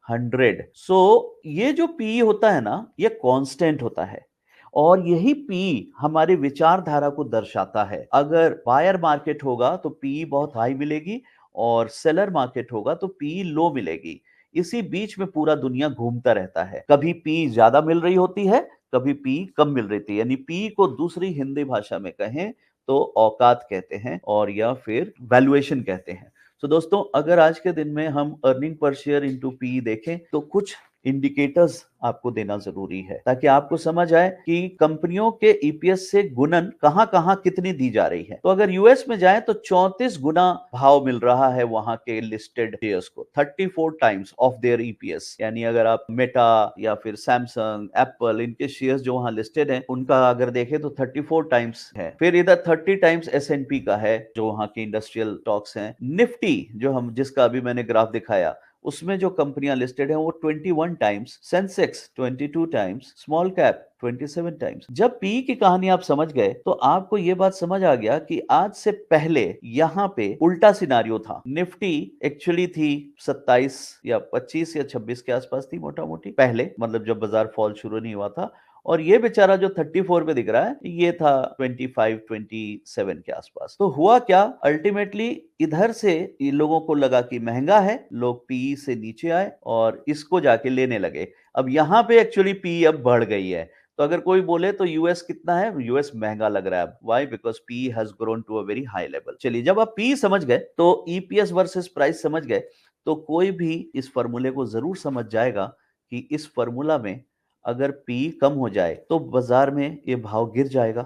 100। सो ये जो पीई होता है ना, ये कांस्टेंट होता है और यही पी हमारे विचारधारा को दर्शाता है। अगर बायर मार्केट होगा तो पी बहुत हाई मिलेगी और सेलर मार्केट होगा तो पी लो मिलेगी। इसी बीच में पूरा दुनिया घूमता रहता है। कभी पी ज्यादा मिल रही होती है, कभी पी कम मिल रही थी। यानी पी को दूसरी हिंदी भाषा में कहें तो औकात कहते हैं और या फिर वैल्यूएशन कहते हैं। तो दोस्तों, अगर आज के दिन में हम earning per share into P देखें तो कुछ इंडिकेटर्स आपको देना जरूरी है ताकि आपको समझ आए कि कंपनियों के ईपीएस से गुणन कहां कहां कितनी दी जा रही है। तो अगर यूएस में जाए तो 34 गुना भाव मिल रहा है वहां के लिस्टेड शेयर्स को, 34 टाइम्स ऑफ देयर ईपीएस। यानी अगर आप मेटा या फिर सैमसंग, एप्पल, इनके शेयर्स जो वहां लिस्टेड हैं उनका अगर देखें तो 34 टाइम्स है। फिर इधर 30 टाइम्स एसएनपी का है जो वहां के इंडस्ट्रियल स्टॉक्स हैं। निफ्टी जो हम जिसका अभी मैंने ग्राफ दिखाया उसमें जो कंपनियां लिस्टेड हैं वो 21 times, Sensex 22 times, small cap 27 times. जब पी की कहानी आप समझ गए तो आपको ये बात समझ आ गया कि आज से पहले यहाँ पे उल्टा सिनारियो था। निफ्टी एक्चुअली थी 27 या 25 या 26 के आसपास थी मोटा मोटी पहले, मतलब जब बाजार फॉल शुरू नहीं हुआ था। और ये बेचारा जो 34 पे दिख रहा है ये था 25 27 के आसपास। तो हुआ क्या, अल्टीमेटली इधर से ये लोगों को लगा कि महंगा है, लोग पी से नीचे आए और इसको जाके लेने लगे। अब यहाँ पे एक्चुअली पी अब बढ़ गई है। तो अगर कोई बोले तो यूएस कितना है, यूएस महंगा लग रहा है अब। Why? Because P has grown to a very high level. चलिए, जब आप पी समझ गए तो ईपीएस वर्सेस प्राइस समझ गए तो कोई भी इस फॉर्मूले को जरूर समझ जाएगा कि इस फॉर्मूला में अगर पी कम हो जाए तो बाजार में ये भाव गिर जाएगा।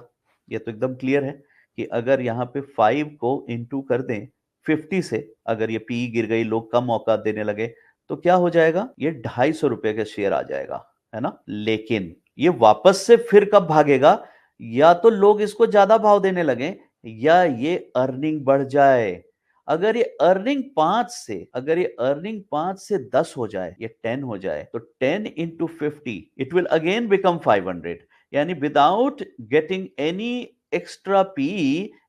ये तो एकदम क्लियर है कि अगर यहाँ पे 5 को इंटू कर दें 50 से, अगर ये पी गिर गई, लोग कम औकात देने लगे, तो क्या हो जाएगा, ये 250 रुपए का शेयर आ जाएगा, है ना। लेकिन ये वापस से फिर कब भागेगा, या तो लोग इसको ज्यादा भाव देने लगे या ये अर्निंग बढ़ जाए। अगर ये अर्निंग 5 से 10 हो जाए, ये 10 हो जाए, तो 10 into 50 it will again become 500। यानी without getting any extra P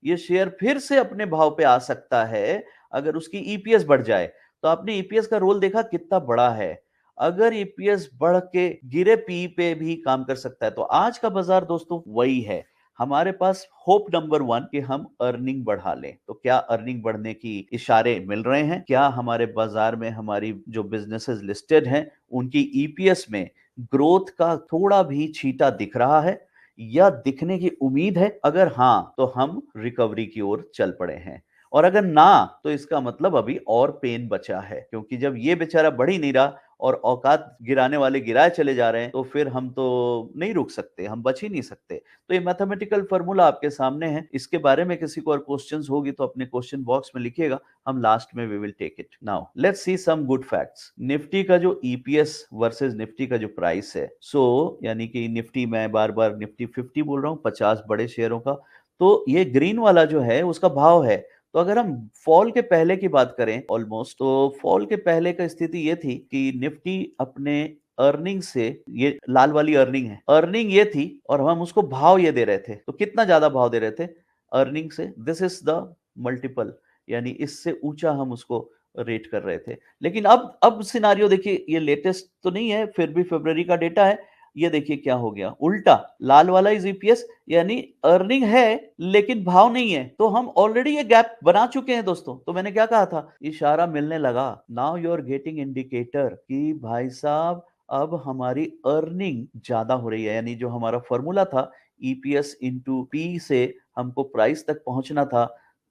ये शेयर फिर से अपने भाव पे आ सकता है अगर उसकी ईपीएस बढ़ जाए। तो आपने ईपीएस का रोल देखा कितना बड़ा है। अगर ईपीएस बढ़ के गिरे पी पे भी काम कर सकता है। तो आज का बाजार दोस्तों वही है। हमारे पास होप नंबर 1 कि हम अर्निंग बढ़ा लें। तो क्या अर्निंग बढ़ने की इशारे मिल रहे हैं? क्या हमारे बाजार में हमारी जो बिजनेसेस लिस्टेड हैं उनकी ईपीएस में ग्रोथ का थोड़ा भी छींटा दिख रहा है या दिखने की उम्मीद है? अगर हाँ, तो हम रिकवरी की ओर चल पड़े हैं। और अगर ना, तो इसका मतलब अभी और पेन बचा है, क्योंकि जब ये बेचारा बढ़ ही नहीं रहा और औकात गिराने वाले गिराए चले जा रहे हैं तो फिर हम तो नहीं रुक सकते, हम बच ही नहीं सकते। तो ये मैथमेटिकल फॉर्मूला आपके सामने है। इसके बारे में किसी को और क्वेश्चंस होगी तो अपने क्वेश्चन बॉक्स में लिखिएगा, हम लास्ट में we will take it. Now let's see some good facts. Nifty का जो ईपीएस वर्सेस निफ्टी का जो प्राइस है, सो यानी कि निफ्टी, मैं बार बार निफ्टी 50 बोल रहा हूँ, 50 बड़े शेयरों का। तो ये ग्रीन वाला जो है उसका भाव है। तो अगर हम फॉल के पहले की बात करें ऑलमोस्ट, तो फॉल के पहले का स्थिति ये थी कि निफ्टी अपने अर्निंग से, ये लाल वाली अर्निंग है, अर्निंग ये थी और हम उसको भाव ये दे रहे थे। तो कितना ज्यादा भाव दे रहे थे अर्निंग से, दिस इज द मल्टीपल, यानी इससे ऊंचा हम उसको रेट कर रहे थे। लेकिन अब सिनारियो देखिए, ये लेटेस्ट तो नहीं है, फिर भी फरवरी का डेटा है। ये देखिए क्या हो गया, उल्टा, लाल वाला इज ईपीएस, यानी अर्निंग है लेकिन भाव नहीं है। तो हम ऑलरेडी ये गैप बना चुके हैं दोस्तों। तो मैंने क्या कहा था, इशारा मिलने लगा। Now you are getting indicator कि भाई साहब अब हमारी अर्निंग ज्यादा हो रही है। यानी जो हमारा फॉर्मूला था ईपीएस इंटू पी से हमको प्राइस तक पहुंचना था,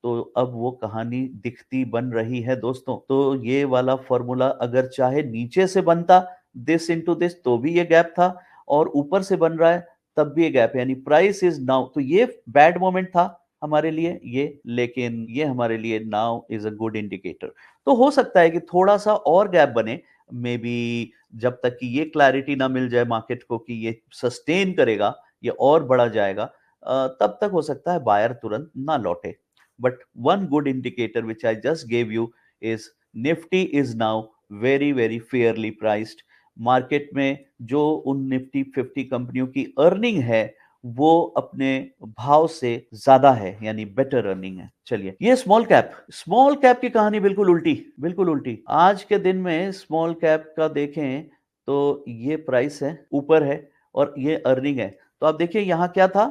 तो अब वो कहानी दिखती बन रही है दोस्तों। तो ये वाला फॉर्मूला अगर चाहे नीचे से बनता दिस इंटू दिस तो भी ये गैप था, और ऊपर से बन रहा है तब भी ये गैप है, यानी प्राइस इज नाउ। तो ये बैड मोमेंट था हमारे लिए ये, लेकिन ये हमारे लिए now is a good indicator. तो हो सकता है कि थोड़ा सा और गैप बने, मे बी, जब तक कि ये क्लैरिटी ना मिल जाए मार्केट को कि ये सस्टेन करेगा, ये और बढ़ा जाएगा, तब तक हो सकता है बायर तुरंत ना लौटे। But one good indicator which I just gave you is Nifty is now very very fairly priced. Market में जो उन निफ्टी 50 कंपनियों की अर्निंग है वो अपने भाव से ज्यादा है, यानी बेटर अर्निंग है। चलिए, ये स्मॉल कैप की कहानी बिल्कुल उल्टी, बिल्कुल उल्टी। आज के दिन में स्मॉल कैप का देखें तो ये प्राइस है ऊपर है और ये अर्निंग है। तो आप देखिए यहाँ क्या था,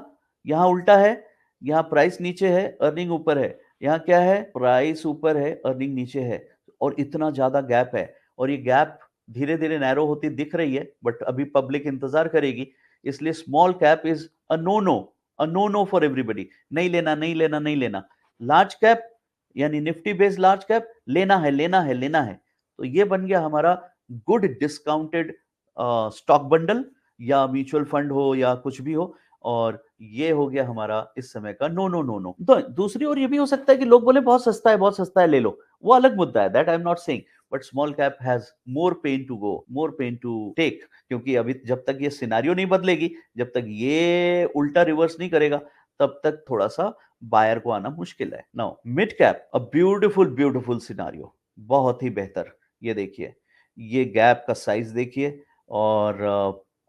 यहाँ उल्टा है, यहाँ प्राइस नीचे है, अर्निंग ऊपर है। यहाँ क्या है, प्राइस ऊपर है, अर्निंग नीचे है, और इतना ज्यादा गैप है। और ये गैप धीरे धीरे नैरो होती दिख रही है, बट अभी पब्लिक इंतजार करेगी। इसलिए small cap is a no no for everybody. नहीं लेना, नहीं लेना, नहीं लेना। लार्ज कैप यानी निफ्टी बेस्ड लार्ज कैप लेना है, लेना है, लेना है। तो ये बन गया हमारा गुड डिस्काउंटेड स्टॉक बंडल, या म्यूचुअल फंड हो या कुछ भी हो, और ये हो गया हमारा इस समय का नो नो नो नो। तो दूसरी ओर ये भी हो सकता है कि लोग बोले बहुत सस्ता है, बहुत सस्ता है, ले लो। वो अलग मुद्दा है, that I am not saying, but small cap has more pain to go, more pain to take, क्योंकि अभी जब तक ये सिनारियो नहीं बदलेगी, जब तक ये उल्टा रिवर्स नहीं करेगा, तब तक थोड़ा सा बायर को आना मुश्किल है। Now mid cap, a beautiful beautiful scenario, बहुत ही बेहतर। ये देखिए, ये गैप का साइज देखिए, और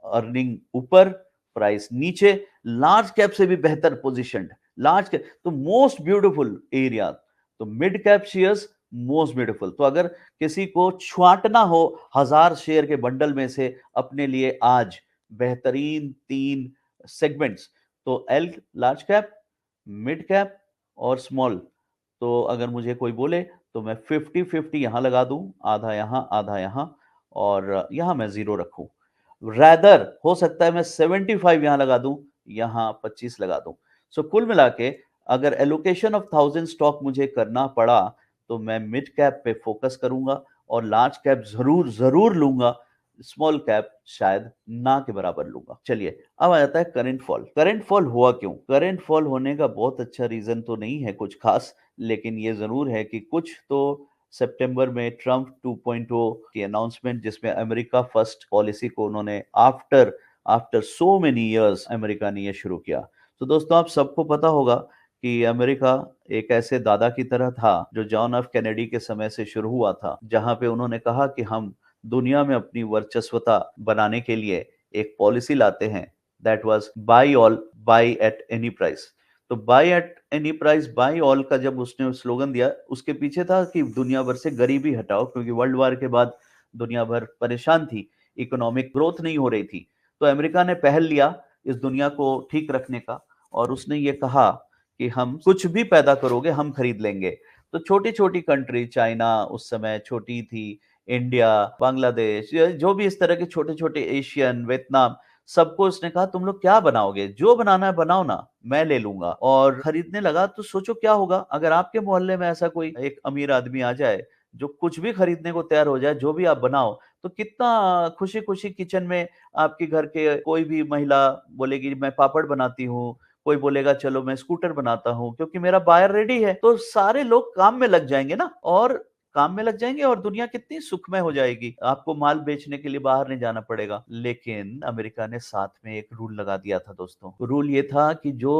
अर्निंग ऊपर, प्राइस नीचे, लार्ज कैप से भी बेहतर पोजीशन। लार्ज कैप तो मोस्ट ब्यूटीफुल एरिया, तो mid cap shares most beautiful. तो अगर किसी को छांटना हो 1000 शेयर के बंडल में से अपने लिए आज बेहतरीन 3 सेगमेंट्स, तो L large cap, mid cap और स्मॉल, तो अगर मुझे कोई बोले तो मैं 50-50 यहां लगा दूं, आधा यहां आधा यहां, और यहां मैं 0 रखूं। रैदर हो सकता है मैं 75 यहां लगा दूं, यहां 25 लगा दूं। सो कुल मिला के अगर एलोकेशन ऑफ 1000 स्टॉक मुझे करना पड़ा तो मैं मिड कैप पे फोकस करूंगा और लार्ज कैप जरूर जरूर लूंगा, स्मॉल कैप शायद ना के बराबर लूंगा। चलिए, अब आ जाता है करंट फॉल। करंट फॉल हुआ क्यों? करंट फॉल होने का बहुत अच्छा रीजन तो नहीं है कुछ खास, लेकिन ये जरूर है कि कुछ तो सितंबर में ट्रम्प 2.0 की अनाउंसमेंट, जिसमें अमेरिका फर्स्ट पॉलिसी को उन्होंने after after so many years America ने ये शुरू किया। तो दोस्तों, आप सबको पता होगा कि अमेरिका एक ऐसे दादा की तरह था जो जॉन एफ कैनेडी के समय से शुरू हुआ था, जहां पे उन्होंने कहा कि हम दुनिया में अपनी वर्चस्वता बनाने के लिए एक पॉलिसी लाते हैं, that was buy all buy at any price. तो buy at any price, buy all का जब उसने स्लोगन दिया, उसके पीछे था कि दुनिया भर से गरीबी हटाओ, क्योंकि वर्ल्ड वार के बाद दुनिया भर परेशान थी, इकोनॉमिक ग्रोथ नहीं हो रही थी। तो अमेरिका ने पहल लिया इस दुनिया को ठीक रखने का, और उसने ये कहा कि हम कुछ भी पैदा करोगे हम खरीद लेंगे। तो छोटी छोटी कंट्री, चाइना उस समय छोटी थी, इंडिया, बांग्लादेश, जो भी इस तरह के छोटे छोटे एशियन, वियतनाम, सबको उसने कहा तुम लोग क्या बनाओगे, जो बनाना है बनाओ ना, मैं ले लूंगा। और खरीदने लगा। तो सोचो क्या होगा अगर आपके मोहल्ले में ऐसा कोई एक अमीर आदमी आ जाए जो कुछ भी खरीदने को तैयार हो जाए, जो भी आप बनाओ, तो कितना खुशी खुशी किचन में आपके घर के कोई भी महिला बोलेगी मैं पापड़ बनाती हूँ, कोई बोलेगा चलो मैं स्कूटर बनाता हूँ, क्योंकि मेरा बायर रेडी है। तो सारे लोग काम में लग जाएंगे ना, और काम में लग जाएंगे और दुनिया कितनी सुखमय हो जाएगी। आपको माल बेचने के लिए बाहर नहीं जाना पड़ेगा। लेकिन अमेरिका ने साथ में एक रूल लगा दिया था दोस्तों। रूल ये था कि जो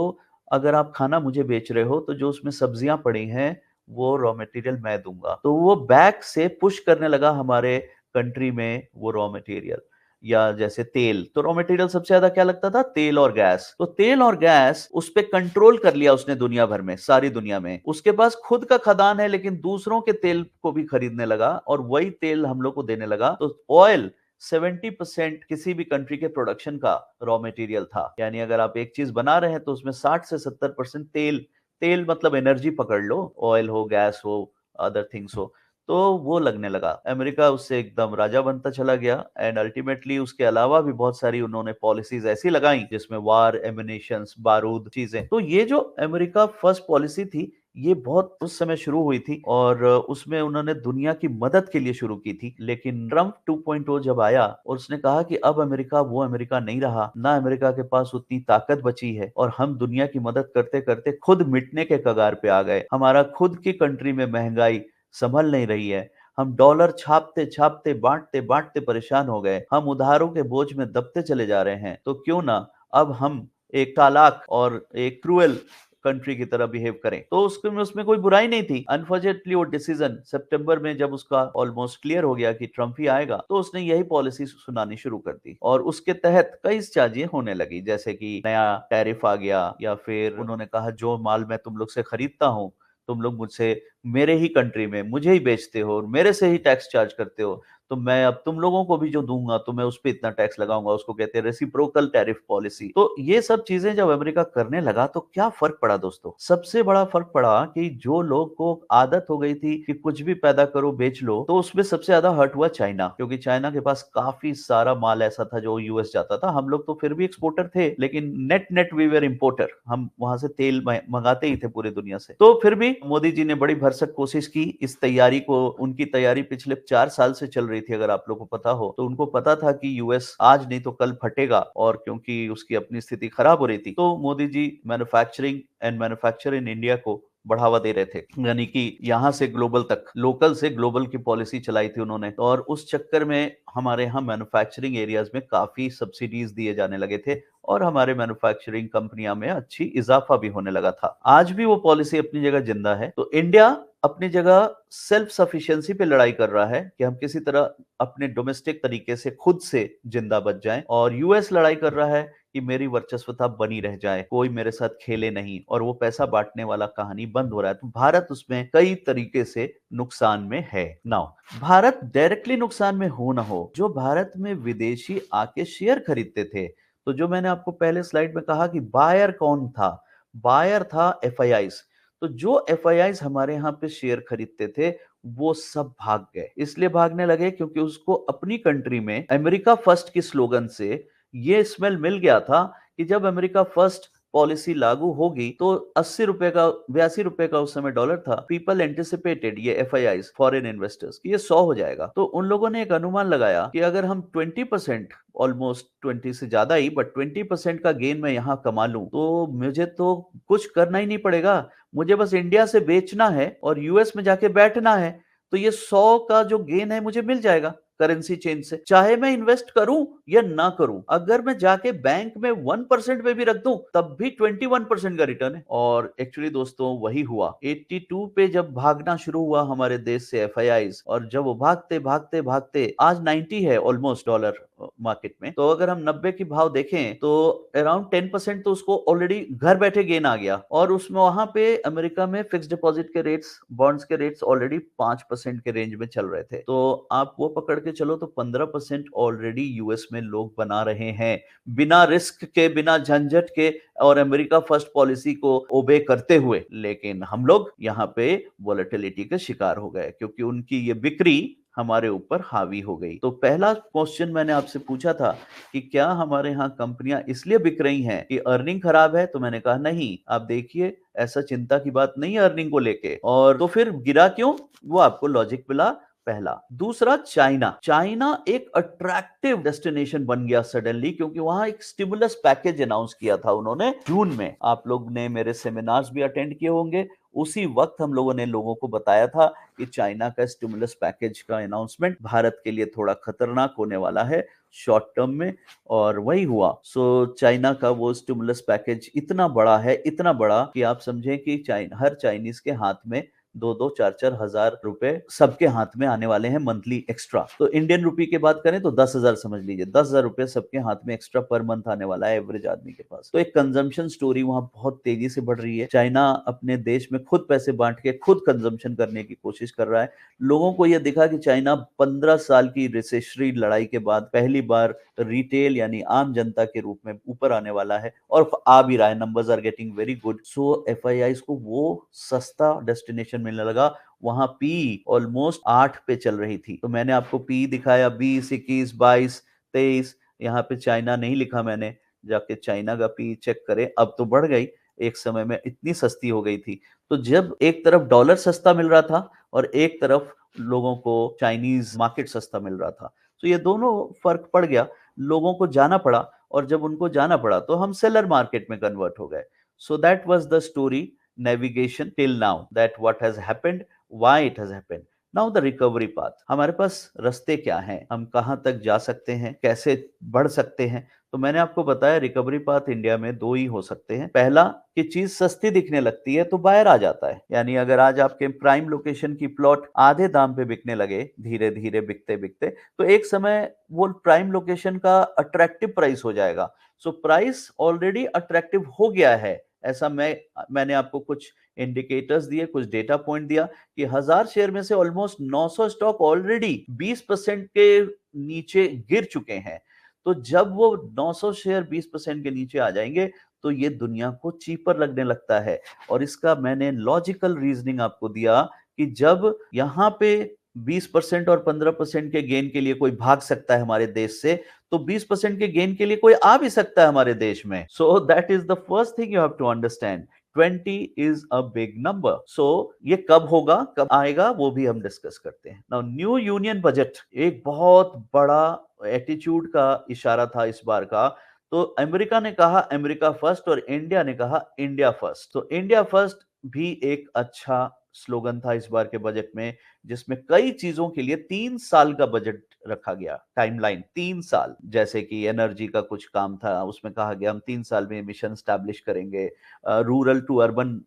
अगर आप खाना मुझे बेच रहे हो, तो जो उसमें सब्जियां पड़ी हैं वो रॉ मटेरियल मैं दूंगा। तो वो बैक से पुश करने लगा हमारे कंट्री में वो रॉ मटेरियल, या जैसे तेल, तो रॉ मटेरियल सबसे ज्यादा क्या लगता था, तेल और गैस। तो तेल और गैस उस पे कंट्रोल कर लिया उसने दुनिया भर में, सारी दुनिया में। उसके पास खुद का खदान है, लेकिन दूसरों के तेल को भी खरीदने लगा और वही तेल हम लोग को देने लगा। तो ऑयल 70% किसी भी कंट्री के प्रोडक्शन का रॉ मटेरियल था। यानी अगर आप एक चीज बना रहे हैं तो उसमें 60 से 70% तेल, तेल मतलब एनर्जी पकड़ लो, ऑयल हो, गैस हो, अदर थिंग्स हो, तो वो लगने लगा। अमेरिका उससे एकदम राजा बनता चला गया। एंड अल्टीमेटली उसके अलावा भी बहुत सारी उन्होंने पॉलिसीज ऐसी लगाई जिसमें वार एमिनेशंस, बारूद, चीजें। तो ये जो अमेरिका फर्स्ट पॉलिसी थी, ये बहुत उस समय शुरू हुई थी, और उसमें उन्होंने दुनिया की मदद के लिए शुरू की थी। लेकिन ट्रम्प 2.0 जब आया और उसने कहा कि अब अमेरिका वो अमेरिका नहीं रहा, ना अमेरिका के पास उतनी ताकत बची है, और हम दुनिया की मदद करते करते खुद मिटने के कगार पे आ गए। हमारा खुद की कंट्री में महंगाई संभल नहीं रही है, हम डॉलर छापते छापते, बांटते बांटते परेशान हो गए, हम उधारों के बोझ में दबते चले जा रहे हैं। तो क्यों ना अब हम एक चालाक और एक क्रूएल कंट्री की तरह बिहेव करें, तो उसमें कोई बुराई नहीं थी। अनफॉर्चुनेटली वो डिसीजन सितंबर में जब उसका ऑलमोस्ट क्लियर हो गया कि ट्रंप ही आएगा, तो उसने यही पॉलिसी सुनानी शुरू कर दी और उसके तहत कई चीजें होने लगी, जैसे कि नया टैरिफ आ गया, या फिर उन्होंने कहा जो माल मैं तुम लोग से खरीदता हूं, तुम लोग मुझसे मेरे ही कंट्री में मुझे ही बेचते हो और मेरे से ही टैक्स चार्ज करते हो, तो मैं अब तुम लोगों को भी जो दूंगा तो मैं उस पर इतना टैक्स लगाऊंगा। उसको कहते हैं रेसिप्रोकल टैरिफ पॉलिसी। तो ये सब चीजें जब अमेरिका करने लगा तो क्या फर्क पड़ा दोस्तों? सबसे बड़ा फर्क पड़ा कि जो लोग को आदत हो गई थी कि कुछ भी पैदा करो बेच लो, तो उसमें सबसे ज्यादा हर्ट हुआ चाइना, क्योंकि चाइना के पास काफी सारा माल ऐसा था जो यूएस जाता था। हम लोग तो फिर भी एक्सपोर्टर थे, लेकिन net net we were importer, हम वहां से तेल मंगाते ही थे पूरी दुनिया से। तो फिर भी मोदी जी ने बड़ी भरसक कोशिश की इस तैयारी को। उनकी तैयारी पिछले 4 साल से चल रही थी, अगर आप लोगों को पता हो तो। उनको पता था कि यूएस आज नहीं तो कल फटेगा, और क्योंकि उसकी अपनी स्थिति खराब हो रही थी, तो Modi ji manufacturing and manufacture in India को बढ़ावा दे रहे थे, यानी कि यहां से ग्लोबल तक, लोकल से ग्लोबल की पॉलिसी चलाई थी उन्होंने। और उस चक्कर में हमारे यहाँ मैन्युफैक्चरिंग एरियाज में काफी सब्सिडीज दिए जाने लगे थे और हमारे मैन्युफैक्चरिंग कंपनियां में अच्छी इजाफा भी होने लगा था। आज भी वो पॉलिसी अपनी जगह जिंदा है। तो इंडिया अपनी जगह सेल्फ सफिशिएंसी पे लड़ाई कर रहा है कि हम किसी तरह अपने डोमेस्टिक तरीके से खुद से जिंदा बच जाएं, और यूएस लड़ाई कर रहा है कि मेरी वर्चस्वता बनी रह जाए, कोई मेरे साथ खेले नहीं, और वो पैसा बांटने वाला कहानी बंद हो रहा है। तो भारत उसमें कई तरीके से नुकसान में है। नाउ भारत डायरेक्टली नुकसान में हो ना हो, जो भारत में विदेशी आके शेयर खरीदते थे, तो जो मैंने आपको पहले स्लाइड में कहा कि बायर कौन था, बायर था एफआईआईज। तो जो एफआईआईज हमारे यहाँ पे शेयर खरीदते थे वो सब भाग गए। इसलिए भागने लगे क्योंकि उसको अपनी कंट्री में अमेरिका फर्स्ट की स्लोगन से ये स्मेल मिल गया था कि जब अमेरिका फर्स्ट पॉलिसी लागू होगी तो 80 रुपए का, 82 रुपए का उस समय डॉलर था, पीपल एंटिसिपेटेड, ये एफआईआईज फॉरेन इन्वेस्टर्स, कि ये 100 हो जाएगा। तो उन लोगों ने एक अनुमान लगाया कि अगर हम 20%, ऑलमोस्ट 20 से ज्यादा ही, बट 20% का गेन मैं यहाँ कमा लूं तो मुझे तो कुछ करना ही नहीं पड़ेगा, मुझे बस इंडिया से बेचना है और यूएस में जाके बैठना है, तो ये 100 का जो गेन है मुझे मिल जाएगा करेंसी चेंज से, चाहे मैं इन्वेस्ट करूं या ना करूं। अगर मैं जाके बैंक में 1% पे भी रख दूं तब भी 21% का रिटर्न है। और एक्चुअली दोस्तों वही हुआ। 82 पे जब भागना शुरू हुआ हमारे देश से एफआईआईज, और जब वो भागते भागते भागते आज 90 है ऑलमोस्ट डॉलर मार्केट में, तो अगर हम 90 की भाव देखें तो अराउंड 10% तो उसको ऑलरेडी घर बैठे गेन आ गया। और उसमें वहां पे अमेरिका में फिक्स डिपॉजिट के रेट्स, बॉन्ड्स के रेट्स ऑलरेडी 5% के रेंज में चल रहे थे। तो आप वो पकड़ के चलो तो 15% ऑलरेडी यूएस में लोग बना रहे हैं, बिना रिस्क के, बिना झंझट के, और अमेरिका फर्स्ट पॉलिसी को ओबे करते हुए। लेकिन हम लोग यहाँ पे वोलेटिलिटी के शिकार हो गए क्योंकि उनकी ये बिक्री हमारे ऊपर हावी हो गई। तो पहला क्वेश्चन मैंने आपसे पूछा था कि क्या हमारे यहाँ कंपनियां इसलिए बिक रही हैं कि अर्निंग खराब है, तो मैंने कहा नहीं, आप देखिए ऐसा चिंता की बात नहीं है अर्निंग को लेके। और तो फिर गिरा क्यों, वो आपको लॉजिक मिला, पहला। दूसरा, चाइना। चाइना एक अट्रैक्टिव डेस्टिनेशन बन गया सडनली, क्योंकि वहां एक स्टिमुलस पैकेज अनाउंस किया था उन्होंने जून में। आप लोग ने मेरे सेमिनार्स भी अटेंड किए होंगे, उसी वक्त हम लोगों ने लोगों को बताया था कि चाइना का स्टिमुलस पैकेज का अनाउंसमेंट भारत के लिए थोड़ा खतरनाक होने वाला है शॉर्ट टर्म में, और वही हुआ। सो चाइना का वो स्टिमुलस पैकेज इतना बड़ा है, इतना बड़ा कि आप समझें कि हर चाइनीज के हाथ में 2-2, 4-4 हजार रुपए सबके हाथ में आने वाले हैं मंथली एक्स्ट्रा। तो इंडियन रुपी की बात करें तो 10,000 समझ लीजिए, 10,000 रुपए सबके हाथ में एक्स्ट्रा पर मंथ आने वाला है एवरेज आदमी के पास। तो एक कंजम्पशन स्टोरी वहां बहुत तेजी से बढ़ रही है। चाइना अपने देश में खुद पैसे बांट के खुद कंजम्पशन करने की कोशिश कर रहा है। लोगों को यह दिखा कि चाइना 15 साल की रिसेशनरी लड़ाई के बाद पहली बार रिटेल यानी आम जनता के रूप में ऊपर आने वाला है, और आ भी रहा है। Numbers are getting very good. So FIIs को वो सस्ता डेस्टिनेशन मिलने लगा। वहां पी ऑलमोस्ट 8 पे चल रही थी। तो मैंने आपको पी दिखाया 20, 21, 22, 23। यहाँ पे चाइना नहीं लिखा मैंने, जाके चाइना का पी चेक करें, अब तो बढ़ गई, एक समय में इतनी सस्ती हो गई थी। तो जब एक तरफ डॉलर सस्ता मिल रहा था और एक तरफ लोगों को चाइनीज मार्केट सस्ता मिल रहा था, तो ये दोनों फर्क पड़ गया, लोगों को जाना पड़ा। और जब उनको जाना पड़ा तो हम सेलर मार्केट में कन्वर्ट हो गए। So that was the story, navigation till now, that what has happened, why it has happened. Now the recovery path, हमारे पास रास्ते क्या हैं, हम कहां तक जा सकते हैं, कैसे बढ़ सकते हैं। तो मैंने आपको बताया रिकवरी पाथ इंडिया में 2 ही हो सकते हैं। पहला कि चीज़ सस्ती दिखने लगती है तो बायर आ जाता है। यानी अगर आज आपके प्राइम लोकेशन की प्लॉट आधे दाम पे बिकने लगे, धीरे-धीरे बिकते-बिकते, तो एक समय वो प्राइम लोकेशन का अट्रैक्टिव प्राइस हो जाएगा। सो प्राइस ऑलरेडी अट्रैक्टिव हो गया है। ऐसा मैंने आपको कुछ इंडिकेटर्स दिए, कुछ डेटा पॉइंट दिया कि 1000 शेयर में से ऑलमोस्ट 900 स्टॉक ऑलरेडी 20% के नीचे गिर चुके हैं। तो जब वो 900 शेयर 20% के नीचे आ जाएँगे, तो ये दुनिया को चीपर लगने लगता है। और इसका मैंने लॉजिकल रीज़निंग आपको दिया कि जब यहाँ पे 20% और 15% के गेन के लिए कोई भाग सकता है हमारे देश से, तो 20% के गेन के लिए कोई आ भी सकता है हमारे देश में। So that is the first thing you have to understand. 20 is a big number. So ये कब होगा, कब आएगा, वो भी हम डिस्कस करते हैं। नाउ न्यू यूनियन बजट एक बहुत बड़ा एटीट्यूड का इशारा था इस बार का। तो अमेरिका ने कहा अमेरिका फर्स्ट और इंडिया ने कहा इंडिया फर्स्ट। तो इंडिया फर्स्ट भी एक अच्छा स्लोगन था इस बार के बजट में, जिसमें कई चीजों के लिए 3 साल का बजट रखा गया, टाइमलाइन 3 साल। जैसे कि एनर्जी का कुछ काम था, उसमें कहा गया हम 3 साल में मिशन स्टैब्लिश करेंगे। रूरल टू अर्बन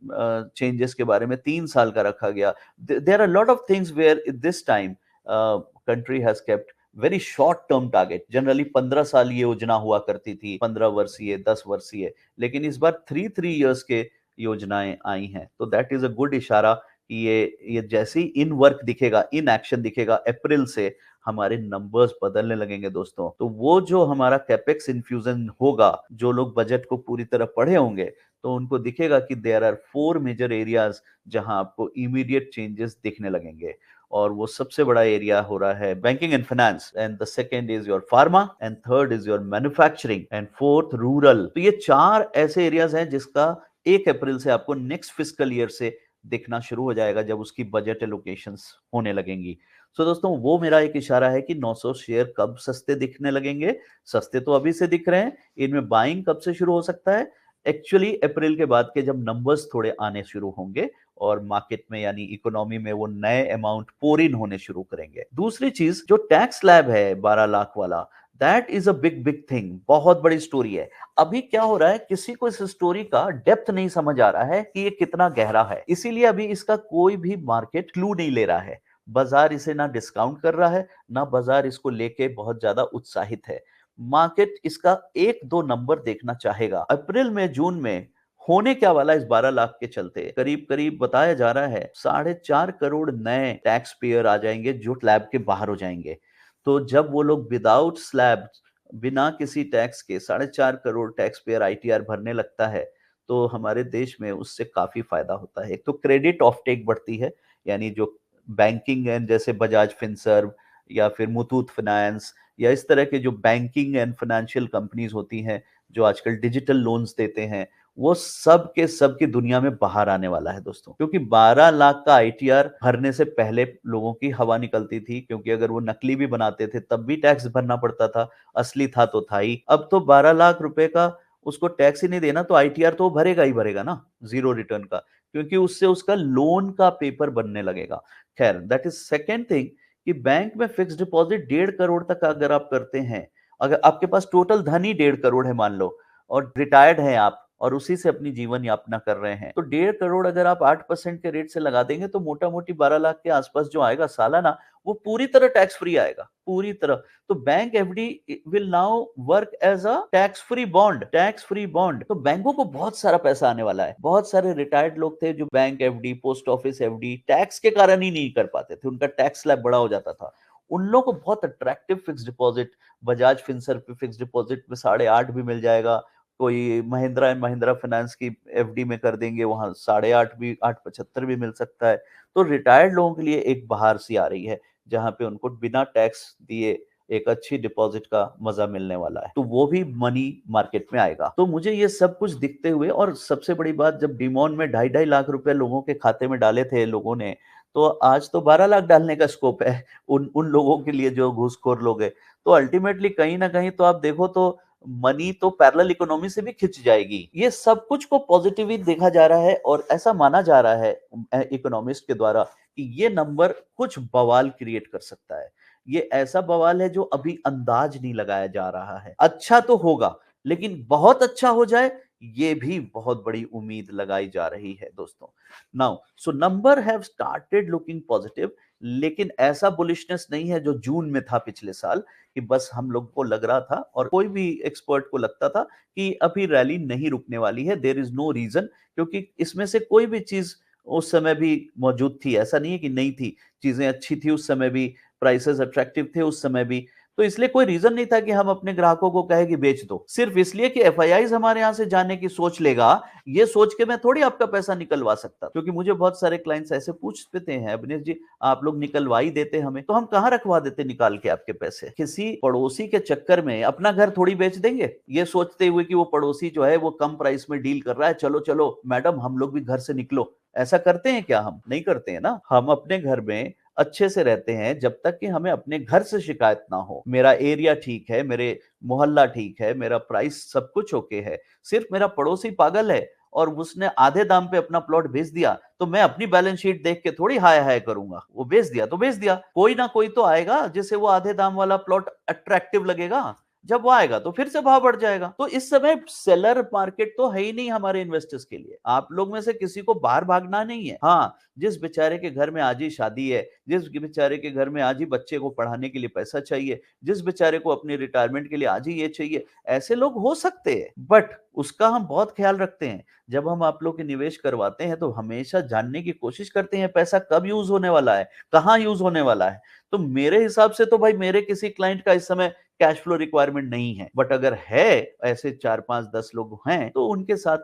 चेंजेस के बारे में 3 साल का रखा गया। There are lot of things where this time country has kept very short term target. Generally 15 साल ये योजना हुआ करती थी, 15 वर्षीय, 10 वर्षीय, लेकिन इस बार 3 3 इयर्स के योजनाएं आई हैं। तो दैट इज अ गुड इशारा कि ये जैसे ही इन वर्क दिखेगा, इन एक्शन दिखेगा अप्रैल से, हमारे नंबर्स बदलने लगेंगे दोस्तों। तो वो जो हमारा कैपेक्स इन्फ्यूजन होगा, जो लोग बजट को पूरी तरह पढ़े होंगे, तो उनको दिखेगा कि देयर आर 4 मेजर एरियाज जहां आपको इमीडिएट चेंजेस दिखने लगेंगे। और वो सबसे बड़ा एरिया हो रहा है banking and finance, and the second is your pharma, and third is your manufacturing, and fourth rural. तो ये 4 ऐसे एरियाज हैं जिसका 1 अप्रैल से आपको नेक्स्ट फिस्कल ईयर से दिखना शुरू हो जाएगा, जब उसकी बजट एलोकेशंस होने लगेंगी। सो दोस्तों, वो मेरा एक इशारा है कि 900 शेयर कब सस्ते दिखने लगेंगे। सस्ते तो अभी से दिख रहे हैं, इनमें बाइंग कब से शुरू हो सकता है? एक्चुअली अप्रैल के बाद के जब नंबर्स थोड़े आने शुरू होंगे और मार्केट में यानी इकोनॉमी में वो नए अमाउंट पोर इन होने शुरू करेंगे। दूसरी चीज, जो टैक्स स्लैब है 12 लाख वाला, that is a big big thing, बहुत बड़ी स्टोरी है। अभी क्या हो रहा है, किसी को इस स्टोरी का डेप्थ नहीं समझ आ रहा है कि ये कितना गहरा है, इसीलिए अभी इसका कोई भी मार्केट क्लू नहीं ले रहा है। बाजार इसे ना डिस्काउंट कर रहा है, ना बाजार इसको लेके बहुत ज्यादा उत्साहित है। मार्केट इसका 1 2 नंबर देखना चाहेगा। अप्रैल में, जून में होने क्या वाला इस 12 लाख के चलते करीब करीब बताया जा रहा है 4.5 करोड़ नए टैक्स पेयर आ जाएंगे जो स्लैब के बाहर हो जाएंगे। तो जब वो लोग विदाउट स्लैब, बिना किसी टैक्स के 4.5 करोड़ टैक्स पेयर आईटीआर भरने लगता है, तो हमारे देश में उससे काफी फायदा होता है। एक तो क्रेडिट ऑफ टेक बढ़ती है, यानी जो बैंकिंग एंड जैसे बजाज फिनसर्व या फिर मुथूट फाइनेंस या इस तरह के जो बैंकिंग एंड फाइनेंशियल कंपनीज होती हैं, जो आजकल डिजिटल लोन्स देते हैं, वो सब के सब की दुनिया में बाहर आने वाला है दोस्तों। क्योंकि 12 लाख का आईटीआर भरने से पहले लोगों की हवा निकलती थी, क्योंकि अगर वो नकली भी बनाते थे तब भी टैक्स भरना पड़ता था, असली था तो था ही। अब तो 12 लाख रुपए का उसको टैक्स ही नहीं देना, तो आईटीआर तो वो भरेगा ही भरेगा ना, जीरो रिटर्न का, क्योंकि उससे उसका लोन का पेपर बनने लगेगा। खैर, दैट इज सेकेंड थिंग कि बैंक में फिक्स डिपॉजिट 1.5 करोड़ तक अगर आप करते हैं, अगर आपके पास टोटल धन ही 1.5 करोड़ है मान लो, और रिटायर्ड हैं आप और उसी से अपनी जीवन यापना कर रहे हैं, तो 1.5 करोड़ अगर आप 8% के रेट से लगा देंगे, तो मोटा मोटी 12 लाख के आसपास जो आएगा सालाना, वो पूरी तरह टैक्स फ्री आएगा, पूरी तरह। तो bank FD will now work as a tax free bond, tax free bond. तो बैंकों को बहुत सारा पैसा आने वाला है। बहुत सारे रिटायर्ड लोग थे जो bank FD, post office FD tax के कारण ही नहीं कर पाते थे, उनका टैक्स स्लैब बड़ा हो जाता था। उन लोगों को बहुत attractive fix deposit, Bajaj Finserv पे फिक्स डिपॉजिट में 8.5 भी मिल जाएगा, कोई महिंद्रा एंड महिंद्रा फाइनेंस की एफडी में कर देंगे, वहां 8.5 भी, 8.75 भी मिल सकता है। तो रिटायर्ड लोगों के लिए एक बहार सी आ रही है, जहां पे उनको बिना टैक्स दिए एक अच्छी डिपॉजिट का मजा मिलने वाला है। तो वो भी मनी मार्केट में आएगा। तो मुझे ये सब कुछ दिखते हुए, और सबसे बड़ी बात, जब डिमॉन में 2.5 लाख रुपए लोगों के खाते में डाले थे लोगों ने, तो आज तो 12 लाख डालने का स्कोप है उन उन लोगों के लिए जो घूसखोर लोग हैं। तो अल्टीमेटली कहीं ना कहीं तो आप देखो तो मनी तो पैरेलल इकोनॉमी से भी खिंच जाएगी। ये सब कुछ को पॉजिटिवली देखा जा रहा है, और ऐसा माना जा रहा है इकोनॉमिस्ट के द्वारा कि ये नंबर कुछ बवाल क्रिएट कर सकता है। ये ऐसा बवाल है जो अभी अंदाज नहीं लगाया जा रहा है। अच्छा तो होगा, लेकिन बहुत अच्छा हो जाए, ये भी बहुत बड़ी उम्मीद लगाई जा रही है दोस्तों। Now so number have started looking positive, लेकिन ऐसा बुलिशनेस नहीं है जो जून में था पिछले साल, कि बस हम लोग को लग रहा था और कोई भी एक्सपर्ट को लगता था कि अभी रैली नहीं रुकने वाली है। देयर इज नो रीजन, क्योंकि इसमें से कोई भी चीज उस समय भी मौजूद थी, ऐसा नहीं है कि नहीं थी। चीजें अच्छी थी उस समय भी, प्राइसेस अट्रैक्टिव थे उस समय भी। तो इसलिए कोई रीजन नहीं था कि हम अपने ग्राहकों को कहे कि बेच दो, सिर्फ इसलिए कि एफआईआईज हमारे यहां से जाने की सोच लेगा। ये सोच के मैं थोड़ी आपका पैसा निकलवा सकता, क्योंकि मुझे बहुत सारे क्लाइंट्स ऐसे पूछते हैं, अभिनेश जी आप लोग निकलवा ही देते हमें, तो हम कहाँ रखवा देते निकाल के आपके पैसे। किसी पड़ोसी के चक्कर में अपना घर थोड़ी बेच देंगे, ये सोचते हुए कि वो पड़ोसी जो है वो कम प्राइस में डील कर रहा है, चलो चलो मैडम हम लोग भी घर से निकलो। ऐसा करते हैं क्या? हम नहीं करते हैं ना। हम अपने घर में अच्छे से रहते हैं जब तक कि हमें अपने घर से शिकायत ना हो। मेरा एरिया ठीक है, मेरे मोहल्ला ठीक है, मेरा प्राइस सब कुछ ओके है। सिर्फ मेरा पड़ोसी पागल है और उसने आधे दाम पे अपना प्लॉट बेच दिया, तो मैं अपनी बैलेंस शीट देख के थोड़ी हाय हाय करूंगा। वो बेच दिया तो बेच दिया, कोई ना कोई तो आएगा जिसे वो आधे दाम वाला प्लॉट अट्रैक्टिव लगेगा। जब वो आएगा तो फिर से भाव बढ़ जाएगा। तो इस समय सेलर मार्केट तो है ही नहीं हमारे इन्वेस्टर्स के लिए। आप लोग में से किसी को बाहर भागना नहीं है। हाँ, जिस बेचारे के घर में आज ही शादी है, जिस बेचारे के घर में आज ही बच्चे को पढ़ाने के लिए पैसा चाहिए, जिस बेचारे को अपने रिटायरमेंट के लिए आज ही ये चाहिए, ऐसे लोग हो सकते हैं। बट उसका हम बहुत ख्याल रखते हैं। जब हम आप लोग के निवेश करवाते हैं तो हमेशा जानने की कोशिश करते हैं पैसा कब यूज होने वाला है, कहाँ यूज होने वाला है। तो मेरे हिसाब से तो भाई मेरे किसी क्लाइंट का इस समय कैश फ्लो रिक्वायरमेंट नहीं है। बट अगर है, ऐसे 4 5 10 लोग हैं, तो उनके साथ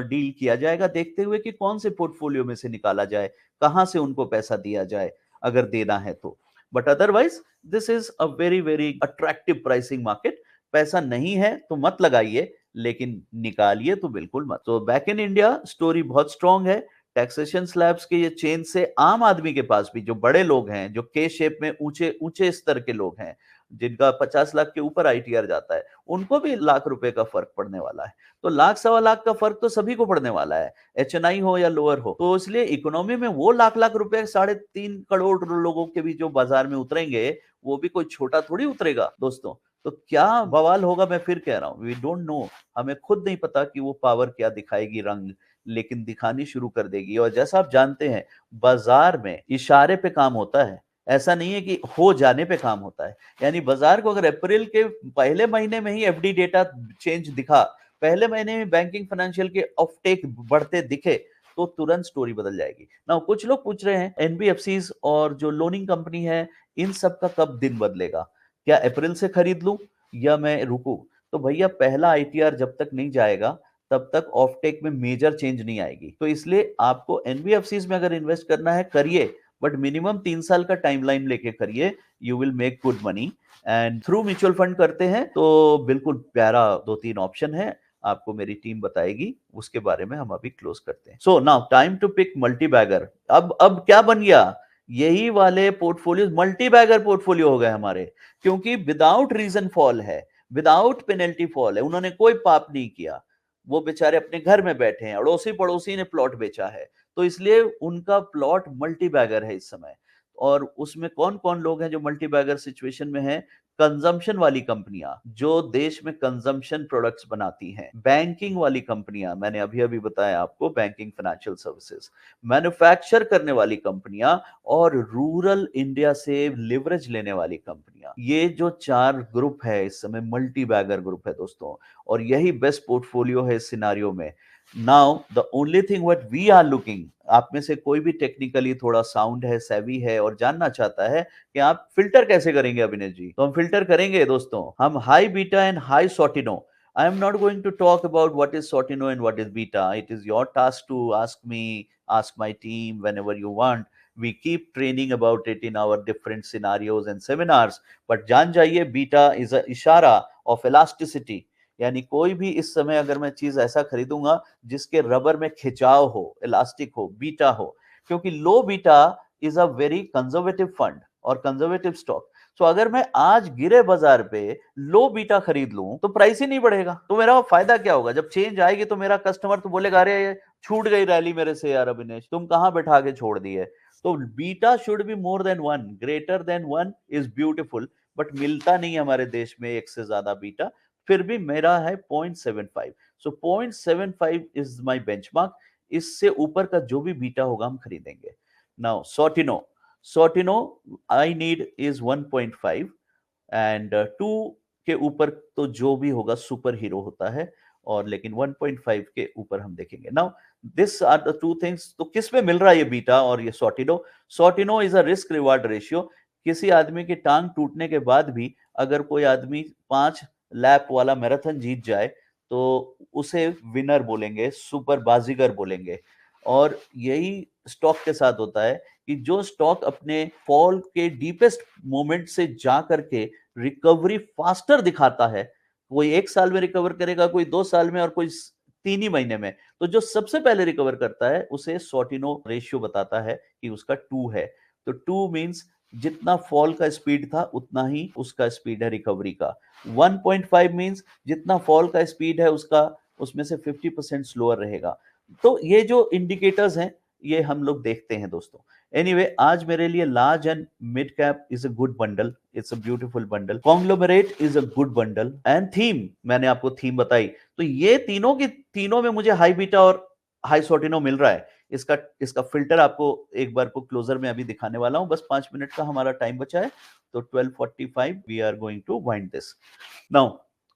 डील किया जाएगा, देखते हुए कि कौन से पोर्टफोलियो में से निकाला जाए, कहां से उनको पैसा दिया जाए, अगर देना है तो। But otherwise this is a very very attractive pricing market. पैसा नहीं है तो मत लगाइए, लेकिन निकालिए तो बिल्कुल मत। तो बैक इन इंडिया स्टोरी बहुत स्ट्रांग है। टैक्सेशन स्लैब्स के ये चेंज से आम आदमी के पास भी, जो बड़े लोग हैं, जो के शेप में ऊंचे ऊंचे स्तर के लोग हैं, जिनका 50 लाख के ऊपर आईटीआर जाता है, उनको भी लाख रुपए का फर्क पड़ने वाला है। तो लाख सवा लाख का फर्क तो सभी को पड़ने वाला है, एचएनआई हो या लोअर हो। तो इसलिए इकोनॉमी में वो लाख लाख रुपए 3.5 करोड़ लोगों के भी जो बाजार में उतरेंगे, वो भी कोई छोटा थोड़ी उतरेगा दोस्तों। तो क्या बवाल होगा, मैं फिर कह रहा हूँ, वी डोंट नो। हमें खुद नहीं पता कि वो पावर क्या दिखाएगी रंग, लेकिन दिखानी शुरू कर देगी। और जैसा आप जानते हैं, बाजार में इशारे पे काम होता है, ऐसा नहीं है कि हो जाने पे काम होता है। यानी बाजार को अगर अप्रैल के पहले महीने में ही एफडी डेटा चेंज दिखा, पहले महीने में बैंकिंग फाइनेंशियल के ऑफटेक बढ़ते दिखे, तो तुरंत स्टोरी बदल जाएगी ना। कुछ लोग पूछ रहे हैं एनबीएफसीज और जो लोनिंग कंपनी है, इन सब का कब दिन बदलेगा, क्या अप्रैल से खरीद लूं या मैं रुकूं? तो भैया पहला आईटीआर जब तक नहीं जाएगा, तब तक ऑफटेक में मेजर चेंज नहीं आएगी। तो इसलिए आपको एनबीएफसीज में अगर इन्वेस्ट करना है करिए, बट मिनिमम 3 साल का टाइमलाइन लेके करिए। You will make good money. And through mutual fund करते हैं तो बिल्कुल प्यारा 2 3 ऑप्शन है, आपको मेरी टीम बताएगी, उसके बारे में हम अभी क्लोज करते हैं। So now time to pick multi bagger. अब क्या बन गया, यही वाले पोर्टफोलियो मल्टी बैगर पोर्टफोलियो हो गए हमारे, क्योंकि विदाउट रीजन फॉल है, विदाउट पेनल्टी फॉल है। उन्होंने कोई पाप नहीं किया, वो बेचारे अपने घर में बैठे हैं, अड़ोसी पड़ोसी ने प्लॉट बेचा है, तो इसलिए उनका प्लॉट मल्टी बैगर है इस समय। और उसमें कौन कौन लोग हैं जो मल्टी बैगर सिचुएशन में हैं? कंजम्पशन वाली कंपनियां, जो देश में कंजम्पशन प्रोडक्ट्स बनाती हैं, बैंकिंग वाली कंपनियां, मैंने अभी अभी बताया आपको, बैंकिंग फाइनेंशियल सर्विसेज, मैन्युफैक्चर करने वाली कंपनियां, और रूरल इंडिया से लिवरेज लेने वाली कंपनियां। ये जो 4 ग्रुप है इस समय मल्टी बैगर ग्रुप है दोस्तों, और यही बेस्ट पोर्टफोलियो है इस सिनारियो में। Now the only thing what we are looking, आप में से कोई भी टेक्निकली थोड़ा साउंड है, सेवी है और जानना चाहता है कि आप फिल्टर कैसे करेंगे अभिनय जी, तो हम फिल्टर करेंगे दोस्तों। हम high beta and high Sortino, I am not going to talk about what is Sortino and what is beta. It is your task to ask me, ask my team whenever you want. We keep training about it in our different scenarios and seminars. But जान जाइए, beta is a इशारा of elasticity. यानी कोई भी इस समय अगर मैं चीज ऐसा खरीदूंगा जिसके रबर में खिंचाव हो, इलास्टिक हो, बीटा हो, क्योंकि low beta is a very conservative fund और कंजर्वेटिव स्टॉक। सो अगर मैं आज गिरे बाजार पे लो बीटा खरीद लूं तो प्राइस ही नहीं बढ़ेगा, तो मेरा फायदा क्या होगा? जब चेंज आएगी तो मेरा कस्टमर तो बोलेगा, अरे छूट गई रैली मेरे से यार अभिनेश, तुम कहां बैठा के छोड़ दिए। तो beta should be more than 1, greater than 1 is beautiful, but मिलता नहीं हमारे देश में एक से ज्यादा बीटा। फिर भी मेरा है 0.75, सो 0.75 इज माय बेंचमार्क। इससे ऊपर का जो भी बीटा होगा हम खरीदेंगे। Now Sortino I need is 1.5 and 2 के ऊपर तो जो भी होगा सुपर हीरो होता है, और लेकिन 1.5 के ऊपर हम देखेंगे। Now this are the two things. तो किस में मिल रहा है ये बीटा और ये Sortino is a risk reward ratio. किसी आदमी की टांग टूटने के बाद भी अगर कोई आदमी 5 लैप वाला मैराथन जीत जाए तो उसे विनर बोलेंगे, सुपर बाजीगर बोलेंगे। और यही स्टॉक के साथ होता है कि जो स्टॉक अपने फॉल के डीपेस्ट मोमेंट से जा करके रिकवरी फास्टर दिखाता है, कोई 1 साल में रिकवर करेगा, कोई 2 साल में, और कोई 3 ही महीने में। तो जो सबसे पहले रिकवर करता है उसे Sortino रेशियो बताता है कि उसका 2 है। तो 2 मींस जितना फॉल का स्पीड था उतना ही उसका स्पीड है रिकवरी का। 1.5 मींस जितना फॉल का स्पीड है उसका, उसमें से 50% स्लोअर रहेगा। तो ये जो इंडिकेटर्स हैं ये हम लोग देखते हैं दोस्तों। एनीवे, आज मेरे लिए large and mid cap is a good bundle, it's a beautiful bundle. Conglomerate is a good bundle and theme, मैंने आपको थीम बताई। तो ये तीनों की तीनों में मुझे हाई बीटा और हाई Sortino मिल रहा है। इसका इसका फिल्टर आपको एक बार को क्लोजर में अभी दिखाने वाला हूं। बस 5 मिनट का हमारा टाइम बचा है, तो 12:45 we are going to wind this now.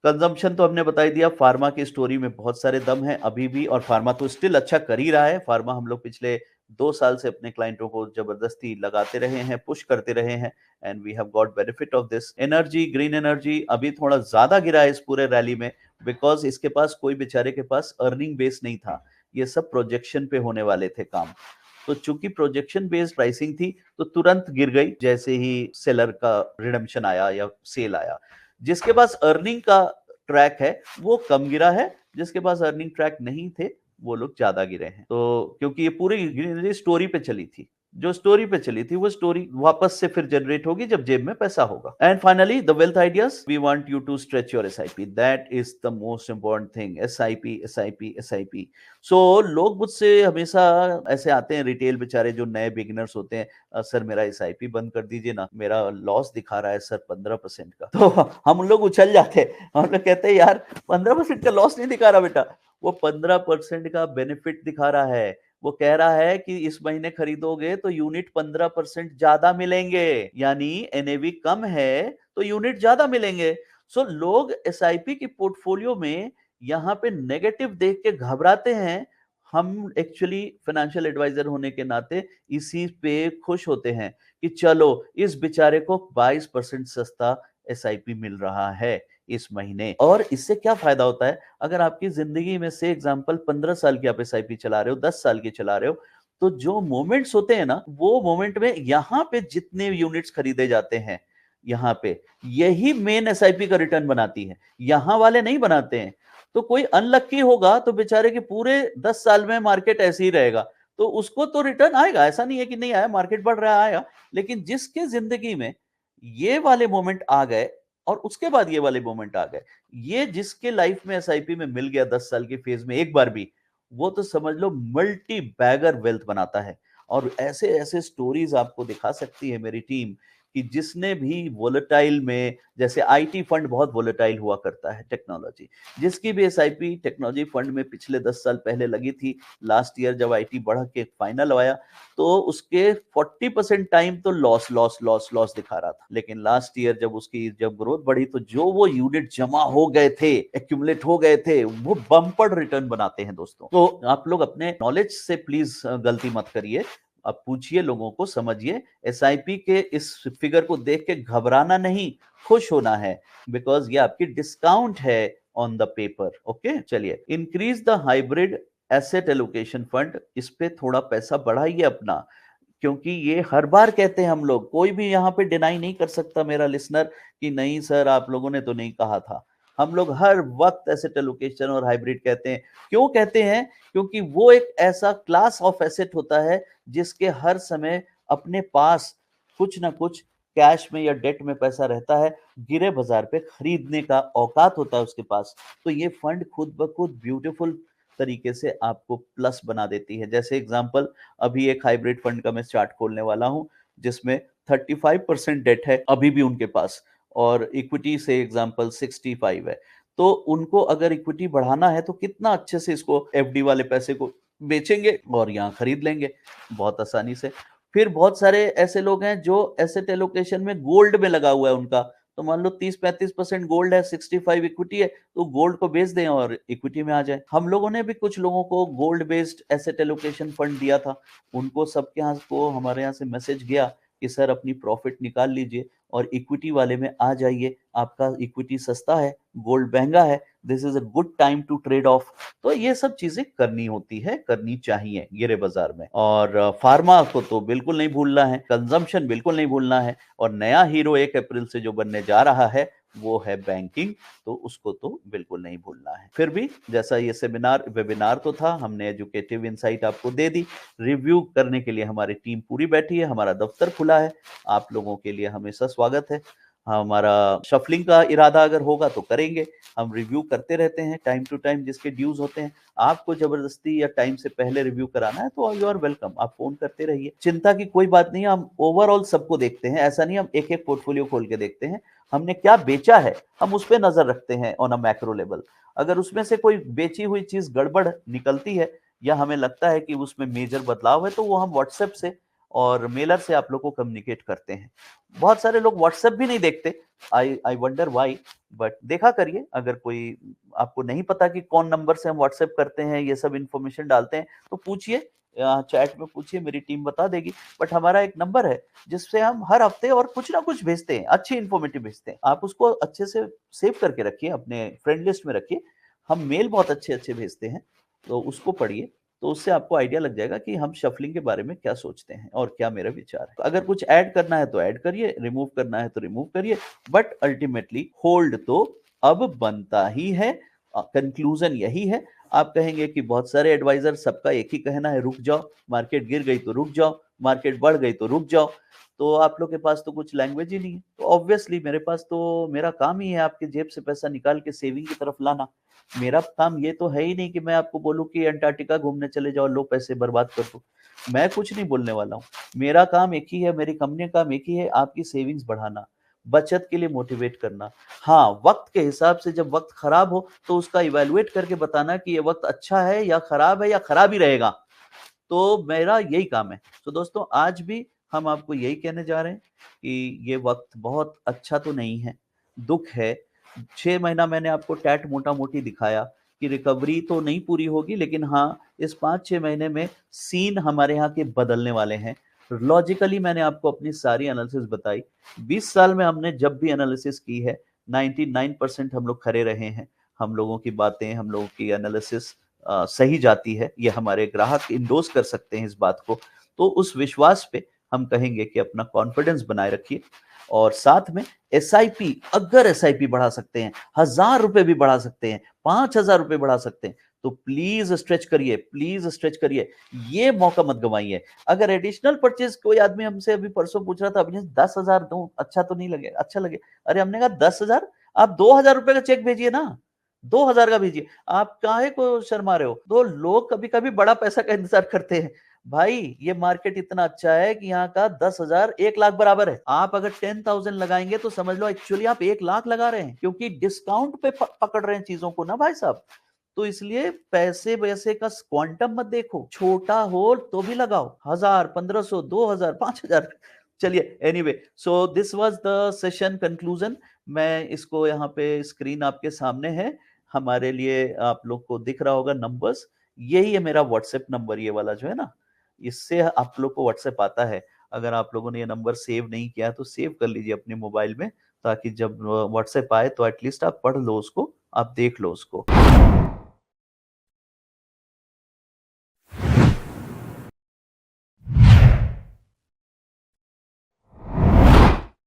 Consumption तो हमने बता ही दिया। फार्मा की स्टोरी में बहुत सारे दम है अभी भी, और फार्मा तो स्टिल अच्छा कर ही रहा है। फार्मा हम लोग पिछले 2 साल से अपने क्लाइंटों को जबरदस्ती लगाते रहे हैं, पुश करते रहे हैं, and we have got benefit of this. Energy, green energy अभी थोड़ा ज्यादा गिरा है इस पूरे रैली में, बिकॉज इसके पास कोई बेचारे के पास अर्निंग बेस नहीं था। ये सब प्रोजेक्शन पे होने वाले थे काम। तो चूंकि प्रोजेक्शन बेस्ड प्राइसिंग थी तो तुरंत गिर गई जैसे ही सेलर का रिडम्पशन आया या सेल आया। जिसके पास अर्निंग का ट्रैक है वो कम गिरा है, जिसके पास अर्निंग ट्रैक नहीं थे वो लोग ज्यादा गिरे हैं। तो क्योंकि ये पूरी स्टोरी पे चली थी, जो स्टोरी पे चली थी वो स्टोरी वापस से फिर जनरेट होगी जब जेब में पैसा होगा। And finally the wealth ideas, we want you to stretch your SIP, that is the most important thing. SIP SIP SIP. So लोग मुझसे हमेशा ऐसे आते हैं, रिटेल बेचारे जो नए बिगिनर्स होते हैं, सर मेरा एसआईपी बंद कर दीजिए ना, मेरा लॉस दिखा रहा है सर 15% का। तो हम लोग उछल जाते हैं, हम लोग कहते हैं यार 15% का लॉस नहीं दिखा रहा बेटा, वो 15% का बेनिफिट दिखा रहा है। वो कह रहा है कि इस महीने खरीदोगे तो यूनिट 15% ज्यादा मिलेंगे, यानी एनएवी कम है तो यूनिट ज्यादा मिलेंगे। सो लोग एसआईपी की पोर्टफोलियो में यहाँ पे नेगेटिव देख के घबराते हैं। हम एक्चुअली फाइनेंशियल एडवाइजर होने के नाते इसी पे खुश होते हैं कि चलो इस बेचारे को 22% सस्ता एसआईपी मिल रहा है इस महीने। और इससे क्या फायदा होता है, अगर आपकी जिंदगी में से एग्जांपल 15 साल की आप एसआईपी चला रहे हो, 10 साल की चला रहे हो, तो जो मोमेंट्स होते हैं ना, वो मोमेंट में यहाँ पे जितने यूनिट्स खरीदे जाते हैं, यहाँ पे यही मेन एसआईपी का रिटर्न बनाती है, यहाँ वाले नहीं बनाते हैं। तो कोई अनलक्की होगा तो बेचारे के पूरे 10 साल में मार्केट ऐसे ही रहेगा, तो उसको तो रिटर्न आएगा, ऐसा नहीं है कि नहीं आया, मार्केट बढ़ रहा आया। लेकिन जिसके जिंदगी में ये वाले मोमेंट आ गए और उसके बाद ये वाले मोमेंट आ गए, ये जिसके लाइफ में एसआईपी में मिल गया 10 साल के फेज में एक बार भी, वो तो समझ लो मल्टी बैगर वेल्थ बनाता है। और ऐसे ऐसे स्टोरीज आपको दिखा सकती है मेरी टीम कि जिसने भी वोलेटाइल में, जैसे आईटी फंड बहुत वोलेटाइल हुआ करता है, टेक्नोलॉजी, जिसकी भी एसआईपी टेक्नोलॉजी फंड में पिछले 10 साल पहले लगी थी, लास्ट ईयर जब आईटी बढ़ के फाइनल आया तो उसके 40% टाइम तो लॉस लॉस लॉस लॉस दिखा रहा था। लेकिन लास्ट ईयर जब उसकी जब ग्रोथ बढ़ी तो जो वो यूनिट जमा हो गए थे, एक्यूमुलेट हो गए थे, वो बम्पर रिटर्न बनाते हैं दोस्तों। तो आप लोग अपने नॉलेज से प्लीज गलती मत करिए, अब पूछिए लोगों को, समझिए। एसआईपी के इस फिगर को देख के घबराना नहीं, खुश होना है, बिकॉज ये आपकी डिस्काउंट है ऑन द पेपर। ओके, चलिए, increase the hybrid asset allocation fund, इस पे थोड़ा पैसा बढ़ाइए अपना, क्योंकि ये हर बार कहते हैं हम लोग, कोई भी यहाँ पे डिनाई नहीं कर सकता मेरा लिसनर कि नहीं सर आप लोगों ने तो नहीं कहा था। हम लोग हर वक्त एसेट एलोकेशन और हाइब्रिड कहते हैं। क्यों कहते हैं? क्योंकि वो एक ऐसा क्लास ऑफ एसेट होता है जिसके हर समय अपने पास कुछ ना कुछ कैश में या डेट में पैसा रहता है, गिरे बाजार पे खरीदने का औकात होता है उसके पास। तो ये फंड खुद ब खुद ब्यूटीफुल तरीके से आपको प्लस बना देती है। जैसे एग्जांपल, अभी एक हाइब्रिड फंड का मैं चार्ट खोलने वाला हूँ, जिसमें 35% डेट है अभी भी उनके पास, और इक्विटी से एग्जांपल 65 है। तो उनको अगर इक्विटी बढ़ाना है तो कितना अच्छे से इसको एफडी वाले पैसे को बेचेंगे और यहाँ खरीद लेंगे बहुत आसानी से। फिर बहुत सारे ऐसे लोग हैं जो एसेट एलोकेशन में गोल्ड में लगा हुआ है उनका, तो मान लो 30-35% गोल्ड है, 65 इक्विटी है, तो गोल्ड को बेच दें और इक्विटी में आ जाए। हम लोगों ने भी कुछ लोगों को gold based asset allocation fund दिया था, उनको सबके यहाँ को हमारे यहाँ से मैसेज गया कि सर अपनी प्रॉफिट निकाल लीजिए और इक्विटी वाले में आ जाइए, आपका इक्विटी सस्ता है, गोल्ड महंगा है, this is a good time to trade off. तो ये सब चीजें करनी होती है, करनी चाहिए गिरे बाजार में। और फार्मा को तो बिल्कुल नहीं भूलना है, कंजम्पशन बिल्कुल नहीं भूलना है, और नया हीरो 1 अप्रैल से जो बनने जा रहा है वो है बैंकिंग, तो उसको तो बिल्कुल नहीं भूलना है। फिर भी जैसा ये सेमिनार वेबिनार तो था, हमने एजुकेटिव इंसाइट आपको दे दी, रिव्यू करने के लिए हमारी टीम पूरी बैठी है, हमारा दफ्तर खुला है, आप लोगों के लिए हमेशा स्वागत है। हमारा शफलिंग का इरादा अगर होगा तो करेंगे, हम रिव्यू करते रहते हैं टाइम टू टाइम जिसके ड्यूज होते हैं। आपको जबरदस्ती या टाइम से पहले रिव्यू कराना है तो यू आर वेलकम, आप फोन करते रहिए, चिंता की कोई बात नहीं है। हम ओवरऑल सबको देखते हैं, ऐसा नहीं हम एक एक पोर्टफोलियो खोल के देखते हैं, हमने क्या बेचा है हम उस पर नजर रखते हैं ऑन अ मैक्रो लेवल। अगर उसमें से कोई बेची हुई चीज गड़बड़ निकलती है या हमें लगता है कि उसमें मेजर बदलाव है, तो वो हम व्हाट्सएप से और मेलर से आप लोग को कम्युनिकेट करते हैं। बहुत सारे लोग व्हाट्सएप भी नहीं देखते, आई वंडर व्हाई, बट देखा करिए। अगर कोई आपको नहीं पता कि कौन नंबर से हम व्हाट्सएप करते हैं, ये सब इन्फॉर्मेशन डालते हैं, तो पूछिए, चैट में पूछिए, मेरी टीम बता देगी। बट हमारा एक नंबर है जिससे हम हर हफ्ते और कुछ ना कुछ भेजते हैं, अच्छी इन्फॉर्मेटिव भेजते हैं, आप उसको अच्छे से सेव करके रखिए, अपने फ्रेंड लिस्ट में रखिए। हम मेल बहुत अच्छे अच्छे भेजते हैं, तो उसको पढ़िए, तो उससे आपको आइडिया लग जाएगा कि हम शफलिंग के बारे में क्या सोचते हैं और क्या मेरा विचार है। अगर कुछ ऐड करना है तो ऐड करिए, रिमूव करना है तो रिमूव करिए, बट अल्टीमेटली होल्ड तो अब बनता ही है। कंक्लूजन यही है। आप कहेंगे कि बहुत सारे एडवाइजर, सबका एक ही कहना है, रुक जाओ, मार्केट गिर गई तो रुक जाओ, मार्केट बढ़ गई तो रुक जाओ। तो आप लोग के पास तो कुछ लैंग्वेज ही नहीं है, तो ऑब्वियसली मेरे पास तो, मेरा काम ही है आपके जेब से पैसा निकाल के सेविंग की तरफ लाना। मेरा काम ये तो है ही नहीं कि मैं आपको बोलूं कि अंटार्कटिका घूमने चले जाओ, लो पैसे बर्बाद कर दो। मैं कुछ नहीं बोलने वाला हूँ। मेरा काम एक ही है, मेरी कंपनी का काम एक ही है, आपकी सेविंग्स बढ़ाना, बचत के लिए मोटिवेट करना। हाँ, वक्त के हिसाब से जब वक्त खराब हो तो उसका इवेलुएट करके बताना कि ये वक्त अच्छा है या खराब ही रहेगा। तो मेरा यही काम है। तो दोस्तों, आज भी हम आपको यही कहने जा रहे हैं कि ये वक्त बहुत अच्छा तो नहीं है, दुख है। 6 महीना मैंने आपको टैट मोटा-मोटी दिखाया कि रिकवरी तो नहीं पूरी होगी, लेकिन हाँ, इस 5-6 महीने में सीन हमारे यहाँ के बदलने वाले हैं। लॉजिकली मैंने आपको अपनी सारी एनालिसिस बताई। 20 साल में हमने जब भी एनालिसिस की है, 99% हम लोग खरे रहे हैं। हम लोगों की बातें, हम लोगों की एनालिसिस सही जाती है, ये हमारे ग्राहक इंडोर्स कर सकते हैं इस बात को। तो उस विश्वास पे हम कहेंगे कि अपना कॉन्फिडेंस बनाए रखिए, और साथ में एसआईपी, अगर एसआईपी बढ़ा सकते हैं, 1000 रुपए भी बढ़ा सकते हैं, 5000 रुपए बढ़ा सकते हैं, तो प्लीज स्ट्रेच करिए, प्लीज स्ट्रेच करिए, ये मौका मत गवाइए। अगर एडिशनल परचेज, कोई आदमी हमसे अभी परसों पूछ रहा था, अभी 10,000 दूं, अच्छा तो नहीं लगे, अच्छा लगे। अरे हमने कहा 10,000, आप 2,000 रुपए का चेक भेजिए ना, 2,000 का भेजिए, आप काहे को शर्मा रहे हो। तो लोग कभी कभी बड़ा पैसा का इंतजार करते हैं। भाई, ये मार्केट इतना अच्छा है कि यहाँ का 10,000 1 लाख बराबर है। आप अगर 10,000 लगाएंगे तो समझ लो एक्चुअली आप 1 लाख लगा रहे हैं, क्योंकि डिस्काउंट पे पकड़ रहे हैं चीजों को ना भाई साहब। तो इसलिए पैसे वैसे का क्वांटम मत देखो, छोटा हो तो भी लगाओ, 1000, 1500, 2000, 5000। चलिए, anyway, so this was the session conclusion. मैं इसको यहाँ पे, स्क्रीन आपके सामने है, हमारे लिए आप लोग को दिख रहा होगा नंबर्स, यही है मेरा व्हाट्सएप नंबर, ये वाला जो है ना, इससे आप लोग को व्हाट्सएप आता है। अगर आप लोगों ने ये नंबर सेव नहीं किया तो सेव कर लीजिए अपने मोबाइल में, ताकि जब व्हाट्सएप आए तो एटलीस्ट आप पढ़ लो उसको, आप देख लो उसको।